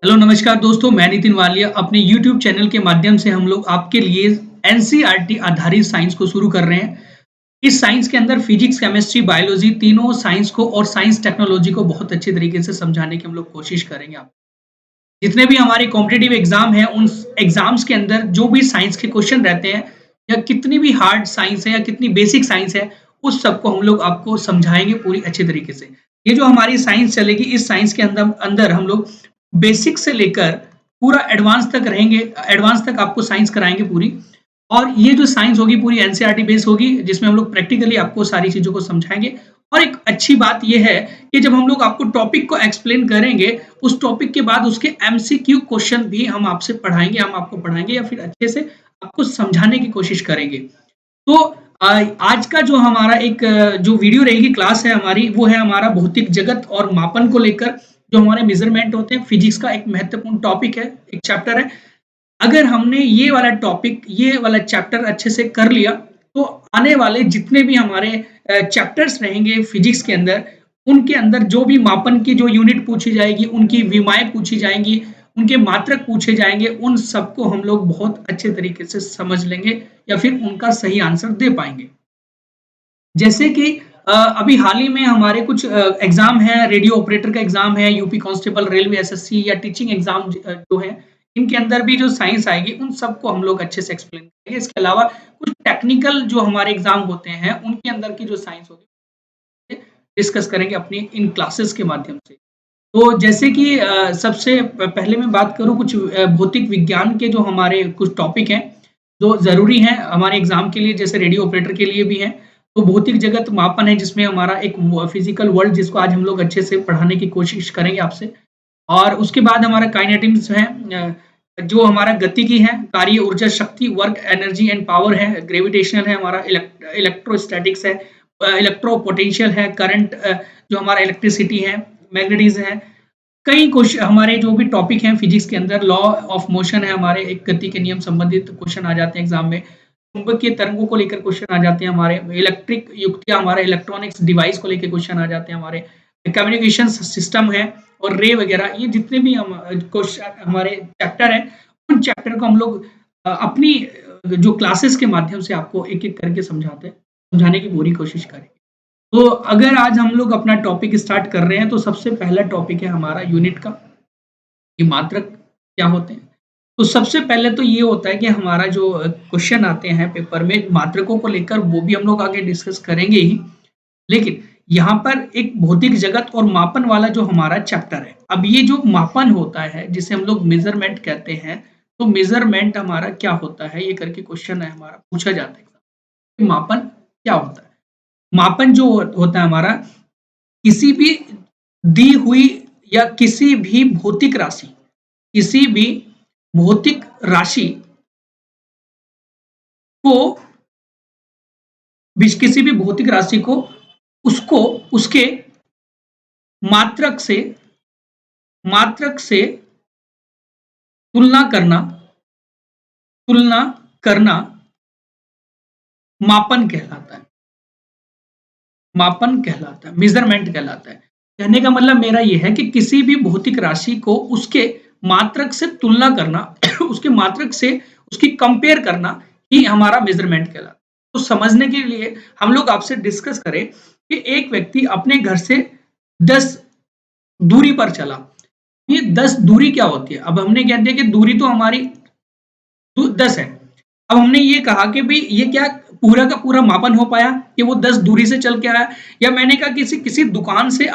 Hello नमस्कार दोस्तों, मैं नितिन वालिया अपने यूट्यूब चैनल के माध्यम से हम लोग आपके लिए एनसीईआरटी आधारित साइंस को शुरू कर रहे हैं। इस साइंस के अंदर फिजिक्स, केमिस्ट्री, बायोलॉजी तीनों साइंस को और साइंस टेक्नोलॉजी को बहुत अच्छे तरीके से समझाने की हम लोग कोशिश करेंगे। आप जितने भी हमारे कॉम्पिटिटिव एग्जाम हैं, उन एग्जाम्स के अंदर जो भी साइंस के क्वेश्चन रहते हैं या कितनी भी हार्ड साइंस है या कितनी बेसिक साइंस है, उस सबको हम लोग आपको समझाएंगे पूरी अच्छे तरीके से। ये जो हमारी साइंस चलेगी, इस साइंस के अंदर अंदर हम लोग बेसिक से लेकर पूरा एडवांस तक रहेंगे। एडवांस तक आपको साइंस कराएंगे पूरी। और ये जो साइंस होगी पूरी एनसीईआरटी बेस होगी, जिसमें हम लोग प्रैक्टिकली आपको सारी चीजों को समझाएंगे। और एक अच्छी बात यह है कि जब हम लोग आपको टॉपिक को एक्सप्लेन करेंगे, उस टॉपिक के बाद उसके एमसीक्यू क्वेश्चन भी हम आपसे पढ़ाएंगे, हम आपको पढ़ाएंगे या फिर अच्छे से आपको समझाने की कोशिश करेंगे। तो आज का जो हमारा एक जो वीडियो रहेगी, क्लास है हमारी, वो है हमारा भौतिक जगत और मापन को लेकर। जो हमारे मेजरमेंट होते हैं, फिजिक्स का एक महत्वपूर्ण टॉपिक है, एक चैप्टर है। अगर हमने ये वाला टॉपिक, ये वाला चैप्टर अच्छे से कर लिया, तो आने वाले जितने भी हमारे चैप्टर्स रहेंगे फिजिक्स के अंदर, उनके अंदर जो भी मापन की जो यूनिट पूछी जाएगी, उनकी विमाएं पूछी जाएंगी, उनके मात्रक पूछे जाएंगे, उन सबको हम लोग बहुत अच्छे तरीके से समझ लेंगे या फिर उनका सही आंसर दे पाएंगे। जैसे कि अभी हाल ही में हमारे कुछ एग्जाम है, रेडियो ऑपरेटर का एग्जाम है, यूपी कांस्टेबल, रेलवे एसएससी या टीचिंग एग्जाम जो है, इनके अंदर भी जो साइंस आएगी, उन सबको हम लोग अच्छे से एक्सप्लेन करेंगे। इसके अलावा कुछ टेक्निकल जो हमारे एग्जाम होते हैं, उनके अंदर की जो साइंस होगी डिस्कस करेंगे अपनी इन क्लासेस के माध्यम से। तो जैसे कि सबसे पहले मैं बात करूं कुछ भौतिक विज्ञान के जो हमारे कुछ टॉपिक हैं, जो ज़रूरी हैं हमारे एग्ज़ाम के लिए, जैसे रेडियो ऑपरेटर के लिए भी हैं। तो भौतिक जगत मापन है, जिसमें हमारा एक फिजिकल वर्ल्ड, जिसको आज हम लोग अच्छे से पढ़ाने की कोशिश करेंगे आपसे। और उसके बाद हमारा काइनेटिक्स है, जो हमारा गतिकी है, कार्य, ऊर्जा, शक्ति, वर्क, एनर्जी एंड पावर है। ग्रेविटेशनल है हमारा, इलेक्ट्रोस्टैटिक्स है, इलेक्ट्रो पोटेंशियल है, करंट, जो हमारा इलेक्ट्रिसिटी है, मैग्नेटिज्म है। कई क्वेश्चन हमारे जो भी टॉपिक हैं फिजिक्स के अंदर, लॉ ऑफ मोशन है हमारे, एक गति के नियम संबंधित क्वेश्चन आ जाते हैं एग्जाम में। चुंबकीय तरंगों को लेकर क्वेश्चन आ जाते हैं हमारे, इलेक्ट्रिक युक्तियां, हमारे इलेक्ट्रॉनिक्स डिवाइस को लेकर क्वेश्चन आ जाते हैं हमारे, कम्युनिकेशन सिस्टम है और रे वगैरह। ये जितने भी हम क्वेश्चन हमारे चैप्टर है, उन चैप्टर को हम लोग अपनी जो क्लासेस के माध्यम से आपको एक एक करके समझाने की पूरी कोशिश करें। तो अगर आज हम लोग अपना टॉपिक स्टार्ट कर रहे हैं, तो सबसे पहला टॉपिक है हमारा यूनिट का, कि मात्रक क्या होते हैं। तो सबसे पहले तो ये होता है कि हमारा जो क्वेश्चन आते हैं पेपर में मात्रकों को लेकर, वो भी हम लोग आगे डिस्कस करेंगे ही। लेकिन यहाँ पर एक भौतिक जगत और मापन वाला जो हमारा चैप्टर है, अब ये जो मापन होता है, जिसे हम लोग मेजरमेंट कहते हैं, तो मेजरमेंट हमारा क्या होता है, ये करके क्वेश्चन है हमारा, पूछा जाता है मापन क्या होता है। मापन जो होता है हमारा, किसी भी दी हुई या किसी भी भौतिक राशि को, किसी भी भौतिक राशि को, उसको उसके मात्रक से मात्रक से तुलना करना तुलना करना मापन कहलाता है। मापन कहलाता है, मेजरमेंट कहलाता है। कहने का मतलब मेरा यह है कि किसी भी भौतिक राशि को उसके मात्रक से तुलना करना उसके मात्रक से उसकी कंपेयर करना ही हमारा मेजरमेंट कहलाता है। तो समझने के लिए हम लोग आपसे डिस्कस करें कि एक व्यक्ति अपने घर से 10 दूरी पर चला। ये 10 दूरी क्या होती है? अब हमने कह दिया कि दूरी तो हमारी 10 है। अब हमने ये कहा कि भाई ये क्या पूरा का पूरा मापन हो पाया कि वो 10 दूरी से चल के आया? या मैंने कहा किसी किसी दुकान से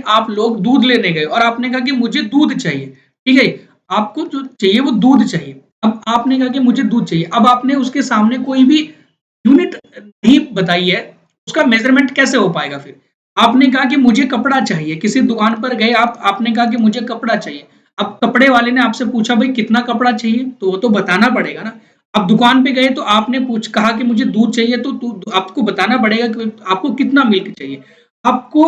आप लोग दूध लेने गए और आपने कहा कि मुझे दूध चाहिए, ठीक है? आपको जो चाहिए वो दूध चाहिए। अब आपने कहा कि मुझे दूध चाहिए। अब आपने उसके सामने कोई भी यूनिट नहीं बताई है, उसका मेजरमेंट कैसे हो पाएगा फिर? आपने कहा कि मुझे कपड़ा चाहिए, किसी दुकान पर गए आप, आपने कहा कि मुझे कपड़ा चाहिए। अब कपड़े वाले ने आपसे पूछा भाई कितना कपड़ा चाहिए, तो वो तो बताना पड़ेगा ना। अब दुकान पे गए तो आपने कहा कि मुझे दूध चाहिए, तो आपको बताना पड़ेगा कि आपको कितना मिल्क चाहिए। आपको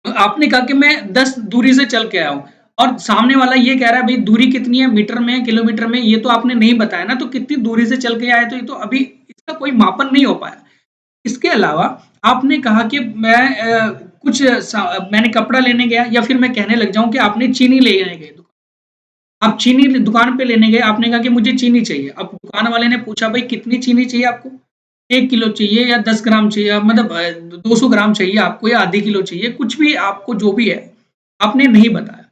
आपने कहा कि मैं 10 दूरी से चल के आया हूँ और सामने वाला ये कह रहा है भाई दूरी कितनी है, मीटर में, किलोमीटर में, ये तो आपने नहीं बताया ना। तो कितनी दूरी से चल के आया, तो ये तो अभी इसका कोई मापन नहीं हो पाया। इसके अलावा आपने कहा कि मैं कुछ मैंने कपड़ा लेने गया या फिर मैं कहने लग जाऊँ कि आपने चीनी लेने गए, आप चीनी दुकान पे लेने गए, आपने कहा कि मुझे चीनी चाहिए। अब दुकान वाले ने पूछा भाई कितनी चीनी चाहिए आपको? 1 किलो चाहिए या 10 ग्राम चाहिए, मतलब 200 ग्राम चाहिए आपको या आधे किलो चाहिए, कुछ भी आपको जो भी है, आपने नहीं बताया।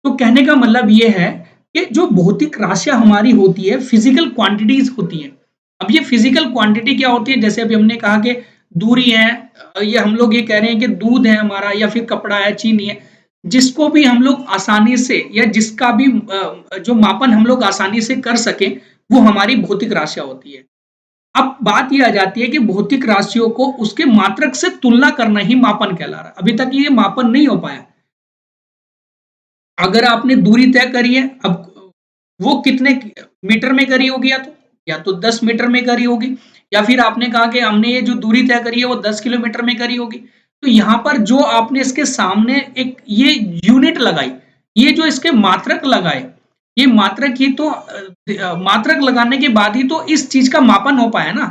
तो कहने का मतलब ये है कि जो भौतिक राशियाँ हमारी होती है, फिज़िकल क्वांटिटीज़ होती हैं। अब ये फिज़िकल क्वांटिटी क्या होती है? जैसे अभी हमने कहा कि दूरी है, ये हम लोग ये कह रहे हैं कि दूध है हमारा या फिर कपड़ा है, चीनी है, जिसको भी हम लोग आसानी से या जिसका भी जो मापन हम लोग आसानी से कर सकें, वो हमारी भौतिक राशियाँ होती है। अब बात ये आ जाती है कि भौतिक राशियों को उसके मात्रक से तुलना करना ही मापन कहला रहा है। अभी तक ये मापन नहीं हो पाया। अगर आपने दूरी तय करी है, अब वो कितने मीटर में करी होगी, या तो 10 मीटर में करी होगी, या फिर आपने कहा कि हमने ये जो दूरी तय करी है वो 10 किलोमीटर में करी होगी। तो यहाँ पर जो आपने इसके सामने एक ये यूनिट लगाई, ये जो इसके मात्रक लगाए, ये मात्रक ही तो मात्रक लगाने के बाद ही तो इस चीज का मापन हो पाया ना।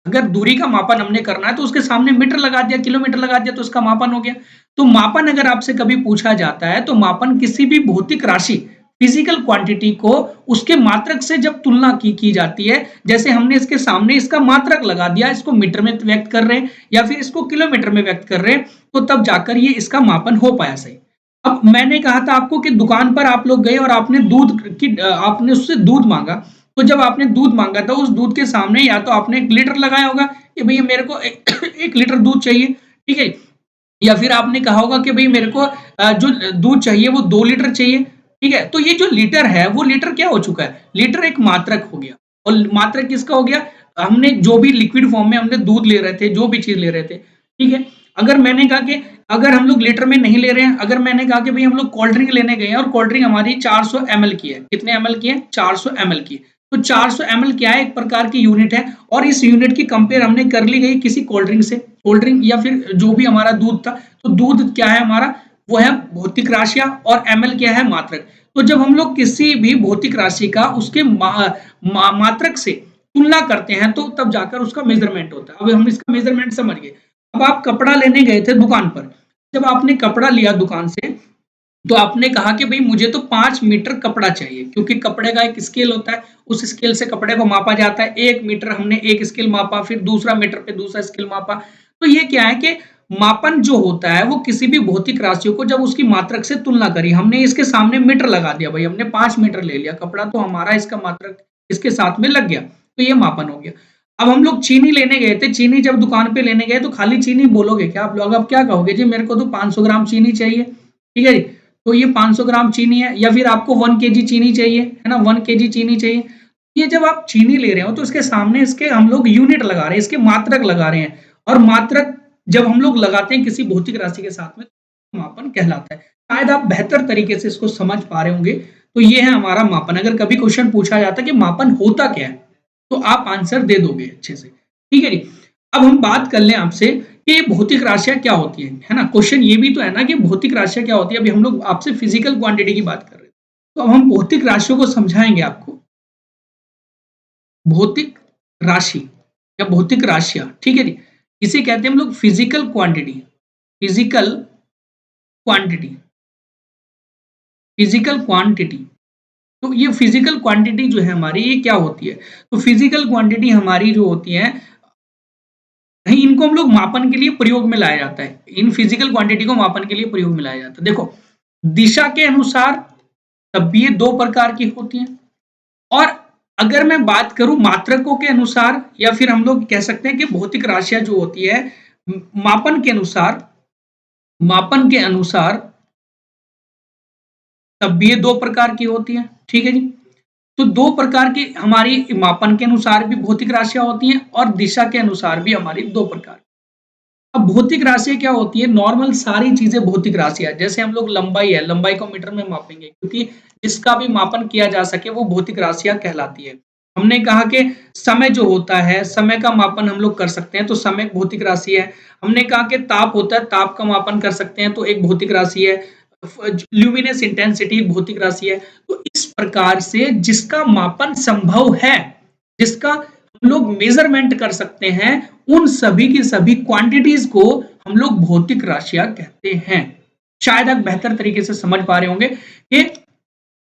अगर दूरी का मापन हमने करना है तो उसके सामने मीटर लगा दिया, किलोमीटर लगा दिया, तो उसका मापन हो गया। तो मापन अगर आपसे कभी पूछा जाता है तो मापन किसी भी भौतिक राशि, फिजिकल क्वांटिटी को उसके मात्रक से जब तुलना की जाती है, जैसे हमने इसके सामने इसका मात्रक लगा दिया, इसको मीटर में व्यक्त कर रहे हैं या फिर इसको किलोमीटर में व्यक्त कर रहे हैं, तो तब जाकर ये इसका मापन हो पाया सही। अब मैंने कहा था आपको कि दुकान पर आप लोग गए और आपने आपने उससे दूध मांगा। तो जब आपने दूध मांगा था, उस दूध के सामने या तो आपने 1 लीटर लगाया होगा कि भैया मेरे को 1 लीटर दूध चाहिए, ठीक है? या फिर आपने कहा होगा कि भई मेरे को जो दूध चाहिए वो 2 लीटर चाहिए, ठीक है? तो ये जो लीटर है, वो लीटर क्या हो चुका है? लीटर एक मात्रक हो गया, और मात्रक किसका हो गया? हमने जो भी लिक्विड फॉर्म में हमने दूध ले रहे थे, जो भी चीज़ ले रहे थे, ठीक है? अगर मैंने कहा कि अगर हम लोग लीटर में नहीं ले रहे हैं, अगर मैंने कहा कि भई हम लोग कोल्ड ड्रिंक लेने गए हैं और कोल्ड ड्रिंक हमारी 400 एमएल की है। कितने एमएल की है? 400 एमएल की। तो 400 एमएल क्या है? एक प्रकार की यूनिट है, और इस यूनिट की कंपेयर हमने कर ली गई किसी कोल्ड ड्रिंक से। कोल्ड ड्रिंक या फिर जो भी हमारा दूध था, तो दूध क्या है हमारा? वो है भौतिक राशियाँ, और एमएल क्या है? मात्रक। तो जब हम लोग किसी भी भौतिक राशि का उसके मात्रक से तुलना करते हैं, तो तब जाकर उसका मेजरमेंट होता है। अब हम इसका मेजरमेंट समझ गए। अब आप कपड़ा लेने गए थे दुकान पर, जब आपने कपड़ा लिया दुकान से, तो आपने कहा कि भई मुझे तो 5 मीटर कपड़ा चाहिए, क्योंकि कपड़े का एक स्केल होता है, उस स्केल से कपड़े को मापा जाता है। 1 मीटर हमने एक स्केल मापा, फिर दूसरा मीटर पे दूसरा स्केल मापा। तो ये क्या है कि मापन जो होता है वो किसी भी भौतिक राशियों को जब उसकी मात्रक से तुलना करी, हमने इसके सामने मीटर लगा दिया, भई हमने 5 मीटर ले लिया कपड़ा, तो हमारा इसका मात्रक इसके साथ में लग गया, तो ये मापन हो गया। अब हम लोग चीनी लेने गए थे, चीनी जब दुकान पे लेने गए तो खाली चीनी बोलोगे क्या आप लोग? अब क्या कहोगे? जी मेरे को तो 500 ग्राम चीनी चाहिए, ठीक है जी? तो ये 500 ग्राम चीनी है, या फिर आपको 1 केजी चीनी चाहिए, है ना? 1 केजी चीनी चाहिए। ये जब आप चीनी ले रहे हो तो इसके सामने इसके हम लोग यूनिट लगा रहे हैं, इसके मात्रक लगा रहे हैं, और मात्रक जब हम लोग लगाते हैं किसी भौतिक राशि के साथ में, तो मापन कहलाता है। शायद आप बेहतर तरीके से इसको समझ पा रहे होंगे। तो ये है हमारा मापन। अगर कभी क्वेश्चन पूछा जाता है कि मापन होता क्या है, तो आप आंसर दे दोगे अच्छे से, ठीक है जी? अब हम बात कर लें आपसे कि ये भौतिक राशियाँ क्या होती हैं, है ना? क्वेश्चन ये भी तो है ना कि भौतिक राशियाँ क्या होती है? अभी हम लोग आपसे फिजिकल क्वांटिटी की बात कर रहे हैं। तो अब हम भौतिक राशियों को समझाएँगे आपको। भौतिक राशि या भौतिक राशियाँ, ठीक है जी? इसे कहते हैं हम लोग physical quantity, physical quantity, physical quantity. तो ये फिजिकल क्वांटिटी जो है हमारी, ये क्या होती है? तो फिजिकल क्वांटिटी हमारी जो होती है, नहीं, इनको हम लोग मापन के लिए प्रयोग में लाया जाता है। इन फिजिकल क्वांटिटी को मापन के लिए प्रयोग में लाया जाता है। देखो, दिशा के अनुसार तब भी ये 2 प्रकार की होती हैं, और अगर मैं बात करूँ मात्रकों के अनुसार, या फिर हम लोग कह सकते हैं कि भौतिक राशियाँ जो होती है, मापन के अनुसार, मापन के अनुसार तब भी ये 2 प्रकार की होती हैं, ठीक है जी? तो 2 प्रकार की हमारी मापन के अनुसार भी भौतिक राशियाँ होती हैं, और दिशा के अनुसार भी हमारी 2 प्रकार। अब भौतिक राशि क्या होती है? नॉर्मल सारी चीजें भौतिक राशियां, जैसे हम लोग लंबाई है, लंबाई को मीटर में मापेंगे, क्योंकि जिसका भी मापन किया जा सके वो भौतिक राशियां कहलाती है। हमने कहा कि समय जो होता है, समय का मापन हम लोग कर सकते हैं, तो समय एक भौतिक राशि है। हमने कहा कि ताप होता है, ताप का मापन कर सकते हैं, तो एक भौतिक राशि है। ल्यूमिनस इंटेंसिटी भौतिक राशि है। तो इस प्रकार से जिसका मापन संभव है, जिसका हम लोग मेजरमेंट कर सकते हैं, उन सभी की सभी क्वांटिटीज को हम लोग भौतिक राशियां कहते हैं। शायद आप बेहतर तरीके से समझ पा रहे होंगे कि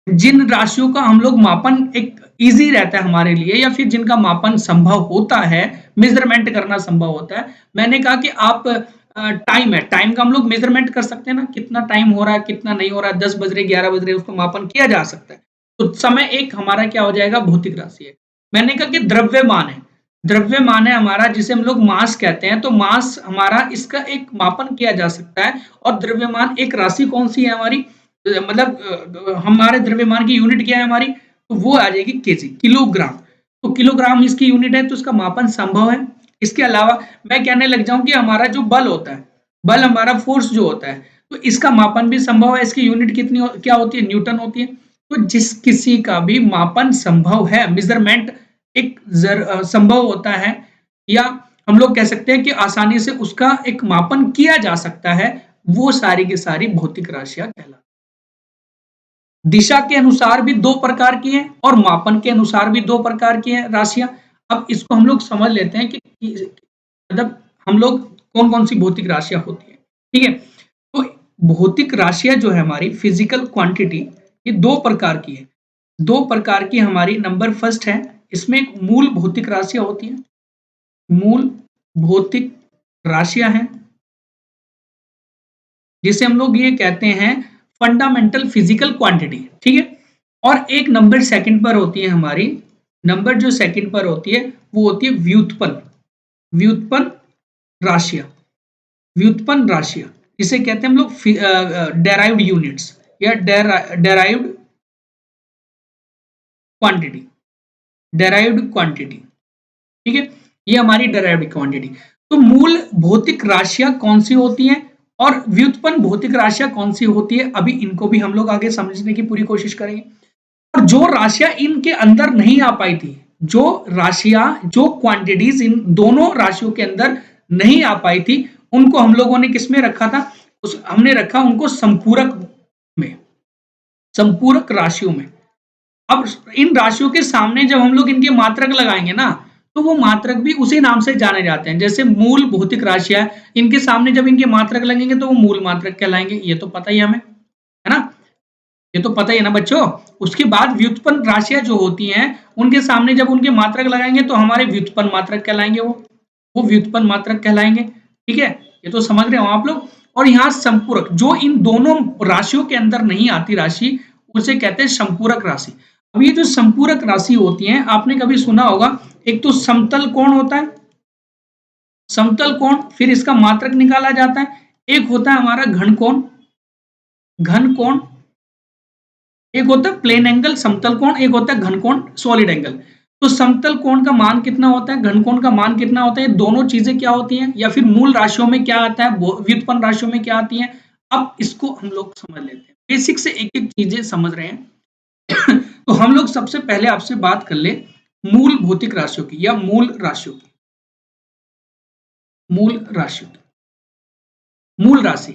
जिन राशियों का हम लोग मापन एक ईजी रहता है हमारे लिए, या फिर जिनका मापन संभव होता है, मेजरमेंट करना संभव होता है। मैंने कहा कि आप टाइम है, टाइम का हम लोग मेजरमेंट कर सकते हैं ना, कितना टाइम हो रहा है, कितना नहीं हो रहा है, 10 बज रहे 11 बज रहे, उसको मापन किया जा सकता है। तो समय एक हमारा क्या हो जाएगा, भौतिक राशि है। मैंने कहा कि द्रव्यमान है, द्रव्यमान है हमारा, जिसे हम लोग मास कहते हैं। तो मास हमारा, इसका एक मापन किया जा सकता है। और द्रव्यमान एक राशि कौन सी है हमारी, मतलब हमारे द्रव्यमान की यूनिट क्या है हमारी, तो वो आ जाएगी केजी, किलोग्राम। तो किलोग्राम इसकी यूनिट है, तो इसका मापन संभव है। इसके अलावा मैं कहने लग जाऊं कि हमारा जो बल होता है, बल हमारा फोर्स जो होता है, तो इसका मापन भी संभव है। इसकी यूनिट कितनी क्या होती है, न्यूटन होती है। तो जिस किसी का भी मापन संभव है, मेजरमेंट एक संभव होता है, या हम लोग कह सकते हैं कि आसानी से उसका एक मापन किया जा सकता है, वो सारी की सारी भौतिक राशियां कहलाती हैं। दिशा के अनुसार भी दो प्रकार की हैं और मापन के अनुसार भी दो प्रकार की हैं राशियां। अब इसको हम लोग समझ लेते हैं कि मतलब हम लोग कौन कौन सी भौतिक राशियां होती हैं। ठीक है, तो भौतिक राशियां जो है हमारी फिजिकल क्वांटिटी, ये दो प्रकार की है। दो प्रकार की हमारी, नंबर फर्स्ट है, इसमें एक मूल भौतिक राशियां होती हैं, मूल भौतिक राशियां हैं, जिसे हम लोग ये कहते हैं फंडामेंटल फिजिकल क्वांटिटी। ठीक है, और एक नंबर सेकंड पर होती है हमारी, नंबर जो सेकंड पर होती है वो होती है व्युत्पन्न, व्युत्पन्न राशियां, व्युत्पन्न राशियां, इसे कहते हैं हम लोग डेराइव्ड यूनिट्स या डेराइव्ड क्वांटिटी, डेराइव्ड क्वांटिटी। ठीक है, ये हमारी डेराइव्ड क्वांटिटी। तो मूल भौतिक राशियां कौन सी होती हैं और व्युत्पन्न भौतिक राशियां कौन सी होती है, अभी इनको भी हम लोग आगे समझने की पूरी कोशिश करेंगे। और जो राशियां इनके अंदर नहीं आ पाई थी, जो राशियां, जो क्वांटिटीज इन दोनों राशियों के अंदर नहीं आ पाई थी, उनको हम लोगों ने किस में रखा था, हमने रखा उनको संपूरक में, संपूरक राशियों में। अब इन राशियों के सामने जब हम लोग इनके मात्रक लगाएंगे ना, तो वो मात्रक भी उसी नाम से जाने जाते हैं। जैसे मूल भौतिक राशियां, इनके सामने जब इनके मात्रक लगेंगे तो वो मूल मात्रक कहलाएंगे, ये तो पता ही हमें, है ना, ये तो पता ही है ना बच्चों। उसके बाद व्युत्पन्न राशियां जो होती हैं, उनके सामने जब उनके मात्रक लगाएंगे तो हमारे व्युत्पन्न मात्रक कहलाएंगे, वो व्युत्पन्न मात्रक कहलाएंगे। ठीक है, ये तो समझ रहे हो आप लोग। और यहाँ संपूरक, जो इन दोनों राशियों के अंदर नहीं आती राशि, उसे कहते हैं संपूरक राशि। अब ये जो संपूरक राशि होती है, आपने कभी सुना होगा, एक तो समतल कोण होता है, समतल कोण, फिर इसका मात्रक निकाला जाता है। एक होता है हमारा घन कोण, घन कोण, एक होता है प्लेन एंगल समतल कोण, एक होता है घन कोण सॉलिड एंगल। तो समतल कोण का मान कितना होता है, घन कोण का मान कितना होता है, दोनों चीजें क्या होती हैं, या फिर मूल राशियों में क्या आता है, व्युत्पन्न राशियों में क्या आती हैं। अब इसको हम लोग समझ लेते हैं, बेसिक से एक एक चीजें समझ रहे हैं। तो हम लोग सबसे पहले आपसे बात कर ले मूल भौतिक राशियों की, या मूल राशियों की, मूल राशियों की, मूल राशि।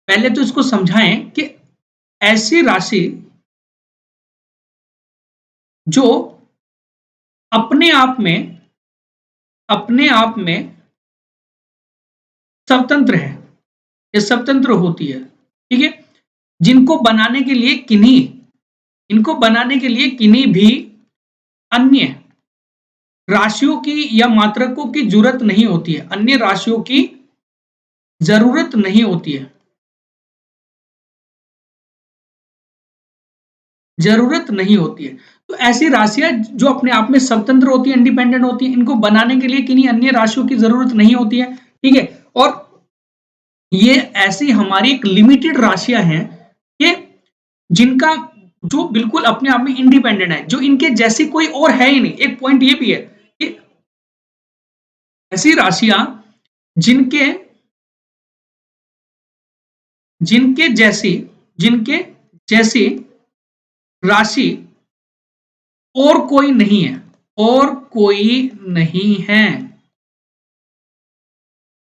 पहले तो इसको समझाएं कि ऐसी राशि जो अपने आप में, अपने आप में स्वतंत्र है, ये स्वतंत्र होती है। ठीक है, जिनको बनाने के लिए किन्हीं, इनको बनाने के लिए किन्हीं भी अन्य राशियों की या मात्रकों की जरूरत नहीं होती है, अन्य राशियों की जरूरत नहीं होती है, जरूरत नहीं होती है। तो ऐसी राशियां जो अपने आप में स्वतंत्र होती है, इंडिपेंडेंट होती है, इनको बनाने के लिए किन्हीं अन्य राशियों की जरूरत नहीं होती है। ठीक है, और ये ऐसी हमारी एक लिमिटेड राशियां हैं कि जिनका, जो बिल्कुल अपने आप में इंडिपेंडेंट है, जो इनके जैसी कोई और है ही नहीं। एक पॉइंट ये भी है कि ऐसी राशियां जिनके, जिनके जैसी, जिनके जैसी राशि और कोई नहीं है, और कोई नहीं है।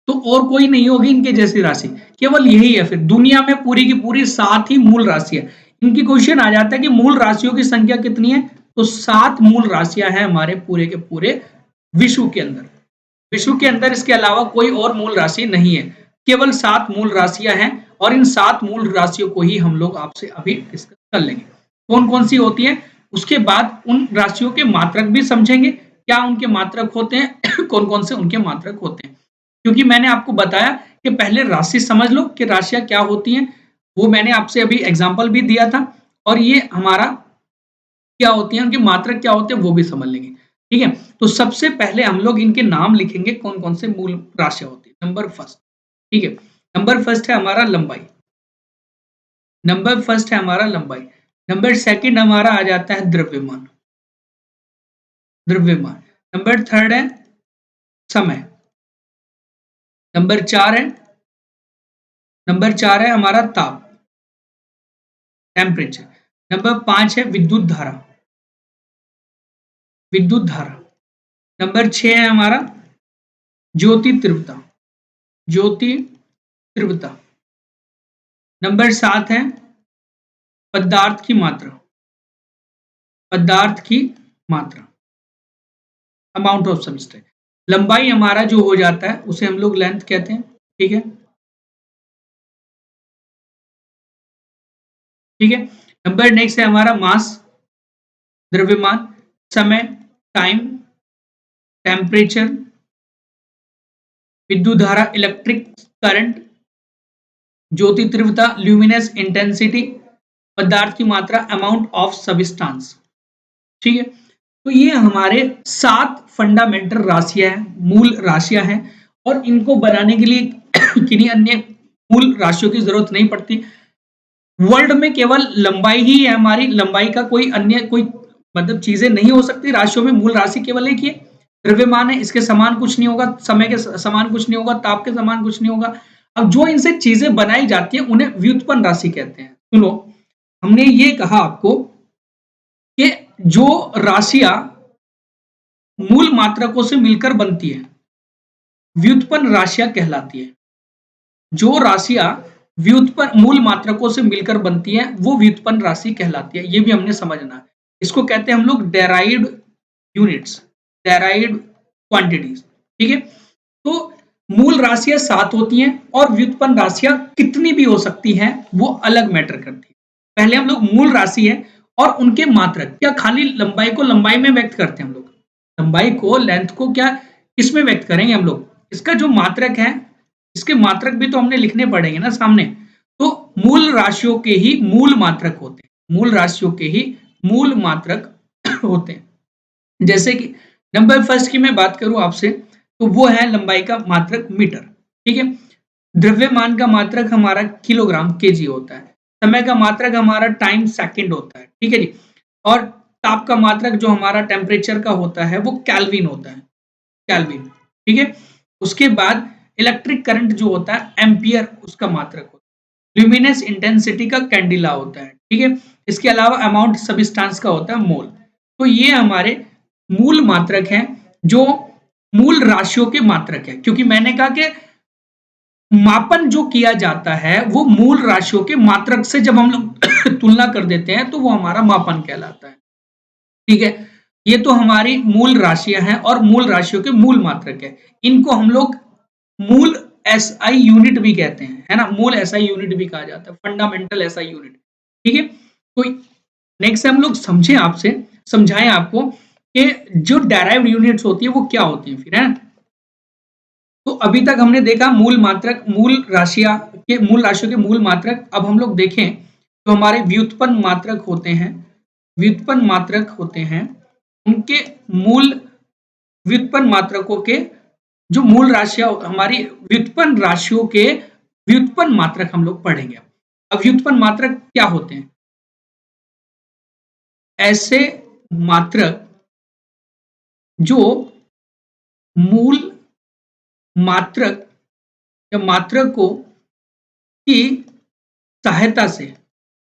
तो और कोई नहीं होगी इनके जैसी राशि, केवल यही है। फिर दुनिया में पूरी की पूरी 7 ही मूल राशि है। इनकी क्वेश्चन आ जाता है कि मूल राशियों की संख्या कितनी है, तो 7 मूल राशियां हैं हमारे पूरे के पूरे विश्व के अंदर। विश्व के अंदर इसके अलावा कोई और मूल राशि नहीं है। केवल 7 मूल राशियां हैं और इन 7 मूल राशियों को ही हम लोग आपसे अभी डिस्कस कर लेंगे। कौन-कौन सी होती है, उसके बाद उन राशियों के मात्रक भी समझेंगे, क्या उनके मात्रक होते हैं, कौन-कौन से उनके मात्रक होते हैं। क्योंकि मैंने आपको बताया कि पहले राशि समझ लो कि राशियां क्या होती हैं, वो मैंने आपसे अभी एग्जाम्पल भी दिया था और ये हमारा क्या होती हैं, उनके मात्रक क्या होते हैं वो भी समझ लेंगे। ठीक है, तो सबसे पहले हम लोग इनके नाम लिखेंगे कौन-कौन से मूल राशियां होती है। नंबर फर्स्ट, ठीक है, नंबर फर्स्ट है हमारा लंबाई, नंबर फर्स्ट है हमारा लंबाई। नंबर सेकंड हमारा आ जाता है द्रव्यमान, द्रव्यमान। नंबर थर्ड है समय। नंबर चार है, नंबर चार है हमारा ताप, टेम्परेचर। नंबर पांच है विद्युत धारा, विद्युत धारा। नंबर छह है हमारा ज्योति तीव्रता, ज्योति तीव्रता। नंबर सात है पदार्थ की मात्रा, पदार्थ की मात्रा, अमाउंट ऑफ सब्सटेंस। लंबाई हमारा जो हो जाता है उसे हम लोग लेंथ कहते हैं। ठीक है, ठीक है। नंबर नेक्स्ट है हमारा मास, द्रव्यमान, समय, टाइम, टेम्परेचर, विद्युत धारा इलेक्ट्रिक करंट, ज्योति तीव्रता ल्यूमिनस इंटेंसिटी, पदार्थ की मात्रा अमाउंट ऑफ सब्सटेंस। ठीक है, तो ये हमारे 7 फंडामेंटल राशियां हैं, मूल राशियां हैं और इनको बनाने के लिए किन्हीं अन्य मूल राशियों की जरूरत नहीं पड़ती। वर्ल्ड में केवल लंबाई ही है हमारी, लंबाई का कोई अन्य कोई मतलब चीजें नहीं हो सकती। राशियों में मूल राशि केवल एक ही है, द्रव्यमान है, इसके समान कुछ नहीं होगा, समय के समान कुछ नहीं होगा, ताप के समान कुछ नहीं होगा। अब जो इनसे चीजें बनाई जाती है उन्हें व्युत्पन्न राशि कहते हैं। सुनो, हमने ये कहा आपको कि जो राशियां मूल मात्रकों से मिलकर बनती है व्युत्पन्न राशियां कहलाती है। जो राशियां व्युत्पन्न मूल मात्रकों से मिलकर बनती है वो व्युत्पन्न राशि कहलाती है। ये भी हमने समझना है। इसको कहते हैं हम लोग डेराइव्ड यूनिट्स, डेराइव्ड क्वांटिटीज। ठीक है, तो मूल राशियां 7 होती हैं और व्युत्पन्न राशियां कितनी भी हो सकती हैं वो अलग मैटर करती है। पहले हम लोग मूल राशि है और उनके मात्रक, क्या खाली लंबाई को लंबाई में व्यक्त करते हैं हम लोग, लंबाई को लेंथ को क्या किसमें व्यक्त करेंगे हम लोग, इसका जो मात्रक है इसके मात्रक भी तो हमने लिखने पड़ेंगे ना सामने। तो मूल राशियों के ही मूल मात्रक होते हैं, मूल राशियों के ही मूल मात्रक होते हैं। जैसे कि नंबर फर्स्ट की मैं बात करूं आपसे तो वो है लंबाई का मात्रक मीटर। ठीक है, द्रव्यमान का मात्रक हमारा किलोग्राम केजी होता है, समय का मात्रक हमारा टाइम सेकंड होता है। ठीक है जी, और ताप का मात्रक जो हमारा टेम्परेचर का होता है वो केल्विन होता है, केल्विन। ठीक है, उसके बाद इलेक्ट्रिक करंट जो होता है एम्पियर उसका मात्रक होता है, ल्यूमिनस इंटेंसिटी का कैंडिला होता है। ठीक है, इसके अलावा अमाउंट सब्सटेंस का होता है मोल। तो ये हमारे मूल मात्रक हैं जो मूल राशियों के मात्रक है, क्योंकि मैंने कहा कि मापन जो किया जाता है वो मूल राशियों के मात्रक से जब हम लोग तुलना कर देते हैं तो वो हमारा मापन कहलाता है। ठीक है, ये तो हमारी मूल राशियां हैं और मूल राशियों के मूल मात्रक है। इनको हम लोग मूल एसआई यूनिट भी कहते हैं, है ना, मूल एसआई यूनिट भी कहा जाता है, फंडामेंटल एसआई यूनिट। ठीक है, तो नेक्स्ट हम लोग समझे आपसे समझाएं आपको कि जो डेराइव्ड यूनिट्स होती है वो क्या होती है फिर, है। तो अभी तक हमने देखा मूल मात्रक, मूल राशियां के मूल राशियों के मूल मात्रक। अब हम लोग देखें तो हमारे व्युत्पन्न मात्रक होते हैं, व्युत्पन्न मात्रक होते हैं, उनके मूल व्युत्पन्न मात्रकों के जो मूल राशियां हमारी व्युत्पन्न राशियों के व्युत्पन्न मात्रक हम लोग पढ़ेंगे। अब व्युत्पन्न मात्रक क्या होते हैं, ऐसे मात्रक जो मूल मात्रक या मात्रकों की सहायता से,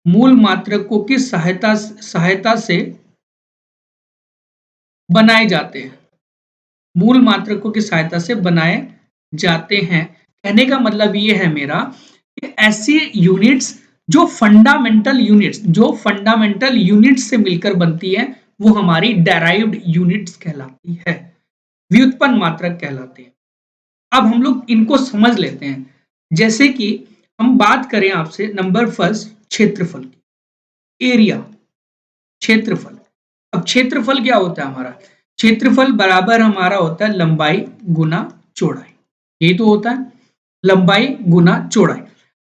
मूल मात्रकों की सहायता से बनाए जाते हैं, मूल मात्रकों की सहायता से बनाए जाते हैं। कहने का मतलब ये है मेरा कि ऐसी यूनिट्स जो फंडामेंटल यूनिट्स, जो फंडामेंटल यूनिट्स से मिलकर बनती है वो हमारी डेराइव्ड यूनिट्स कहलाती है, व्युत्पन्न मात्रक कहलाती है। अब हम लोग इनको समझ लेते हैं। जैसे कि हम बात करें आपसे नंबर फर्स्ट क्षेत्रफल की, एरिया, क्षेत्रफल। अब क्षेत्रफल क्या होता है हमारा? क्षेत्रफल बराबर हमारा होता है लंबाई गुना चौड़ाई। ये तो होता है लंबाई गुना चौड़ाई।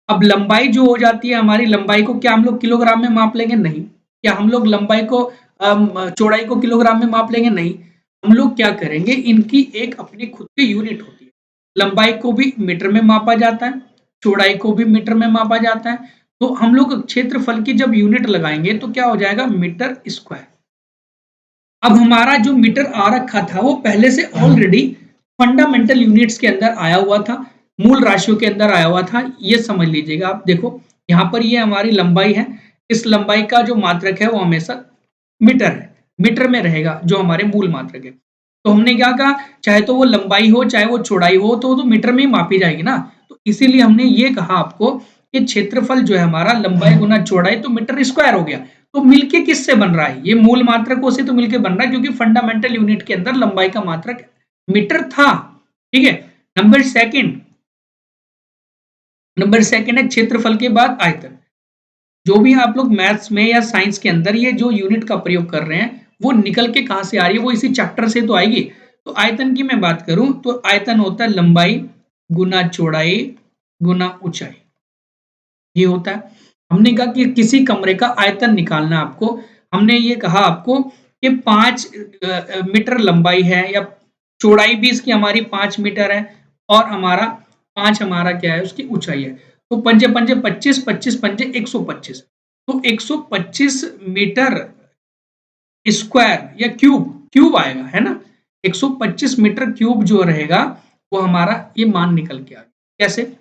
अब लंबाई जो हो जाती है हमारी, लंबाई को क्या हम लोग किलोग्राम में माप लेंगे? नहीं। क्या हम लोग लंबाई को चौड़ाई को किलोग्राम में माप लेंगे? नहीं। हम लोग क्या करेंगे, इनकी एक अपनी खुद की यूनिट होती है। लंबाई को भी मीटर में मापा जाता है, चौड़ाई को भी मीटर में मापा जाता है। तो हम लोग क्षेत्रफल की जब यूनिट लगाएंगे तो क्या हो जाएगा? Metre square. अब हमारा जो मीटर आ रखा था वो पहले से ऑलरेडी फंडामेंटल यूनिट्स के अंदर आया हुआ था, मूल राशियों के अंदर आया हुआ था। ये समझ लीजिएगा आप। देखो यहाँ पर ये हमारी लंबाई है, इस लंबाई का जो मात्रक है वो हमेशा मीटर है, मीटर में रहेगा जो हमारे मूल मात्रक है। तो हमने क्या कहा, चाहे तो वो लंबाई हो चाहे वो चौड़ाई हो तो मीटर में ही मापी जाएगी ना। तो इसीलिए हमने ये कहा आपको कि क्षेत्रफल जो है हमारा लंबाई गुना चौड़ाई तो मीटर स्क्वायर हो गया। तो मिलके किससे बन रहा है? ये मूल मात्रकों से तो मिलके बन रहा है, क्योंकि फंडामेंटल यूनिट के अंदर लंबाई का मात्रक मीटर था। ठीक है। नंबर सेकंड, नंबर सेकंड है क्षेत्रफल के बाद आयतन। जो भी आप लोग मैथ्स में या साइंस के अंदर ये जो यूनिट का प्रयोग कर रहे हैं वो निकल के कहां से आ रही है? वो इसी चैप्टर से तो आएगी। तो आयतन की मैं बात करूं तो आयतन होता है लंबाई गुना चौड़ाई गुना ऊंचाई। ये होता है। हमने कहा कि किसी कमरे का आयतन निकालना है आपको। हमने ये कहा आपको कि 5 मीटर लंबाई है, या चौड़ाई भी इसकी हमारी 5 मीटर है, और हमारा 5 हमारा क्या है? उसकी ऊंचाई है। तो पंजे पंजे 25, 25 पंजे 125। तो 125 मीटर स्क्वायर या क्यूब, क्यूब आएगा है ना। 125 मीटर क्यूब जो रहेगा वो हमारा ये मान निकल के आ गया। कैसे?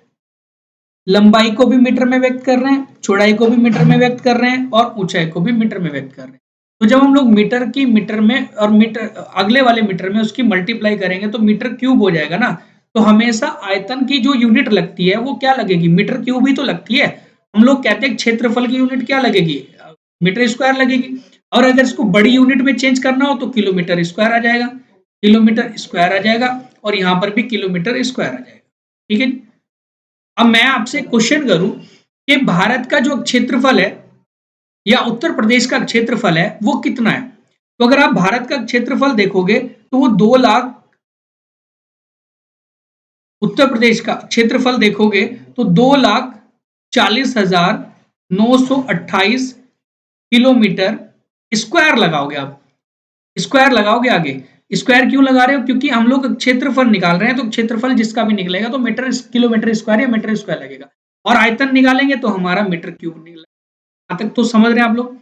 लंबाई को भी मीटर में व्यक्त कर रहे हैं, चौड़ाई को भी मीटर में व्यक्त कर रहे हैं, और ऊंचाई को भी मीटर में व्यक्त कर रहे हैं। तो जब हम लोग मीटर की मीटर में और मीटर अगले वाले मीटर में उसकी मल्टीप्लाई करेंगे तो मीटर क्यूब हो जाएगा ना। तो हमेशा आयतन की जो यूनिट लगती है वो क्या लगेगी? मीटर क्यूब ही तो लगती है। हम लोग कहते हैं क्षेत्रफल की यूनिट क्या लगेगी? मीटर स्क्वायर लगेगी। और अगर इसको बड़ी यूनिट में चेंज करना हो तो किलोमीटर स्क्वायर आ जाएगा, किलोमीटर स्क्वायर आ जाएगा, और यहाँ पर भी किलोमीटर स्क्वायर आ जाएगा। ठीक है। अब मैं आपसे क्वेश्चन करूं कि भारत का जो क्षेत्रफल है या उत्तर प्रदेश का क्षेत्रफल है वो कितना है? तो अगर आप भारत का क्षेत्रफल देखोगे तो वो 2 लाख, उत्तर प्रदेश का क्षेत्रफल देखोगे तो 2,40,928 किलोमीटर स्क्वायर लगाओगे आप। स्क्वायर लगाओगे आगे। स्क्वायर क्यों लगा रहे हो? क्योंकि हम लोग क्षेत्रफल निकाल रहे हैं, तो क्षेत्रफल जिसका भी निकलेगा तो मीटर किलोमीटर स्क्वायर या मीटर स्क्वायर लगेगा। और आयतन निकालेंगे तो हमारा मीटर क्यूब निकलेगा। यहाँ तक तो समझ रहे हैं आप लोग?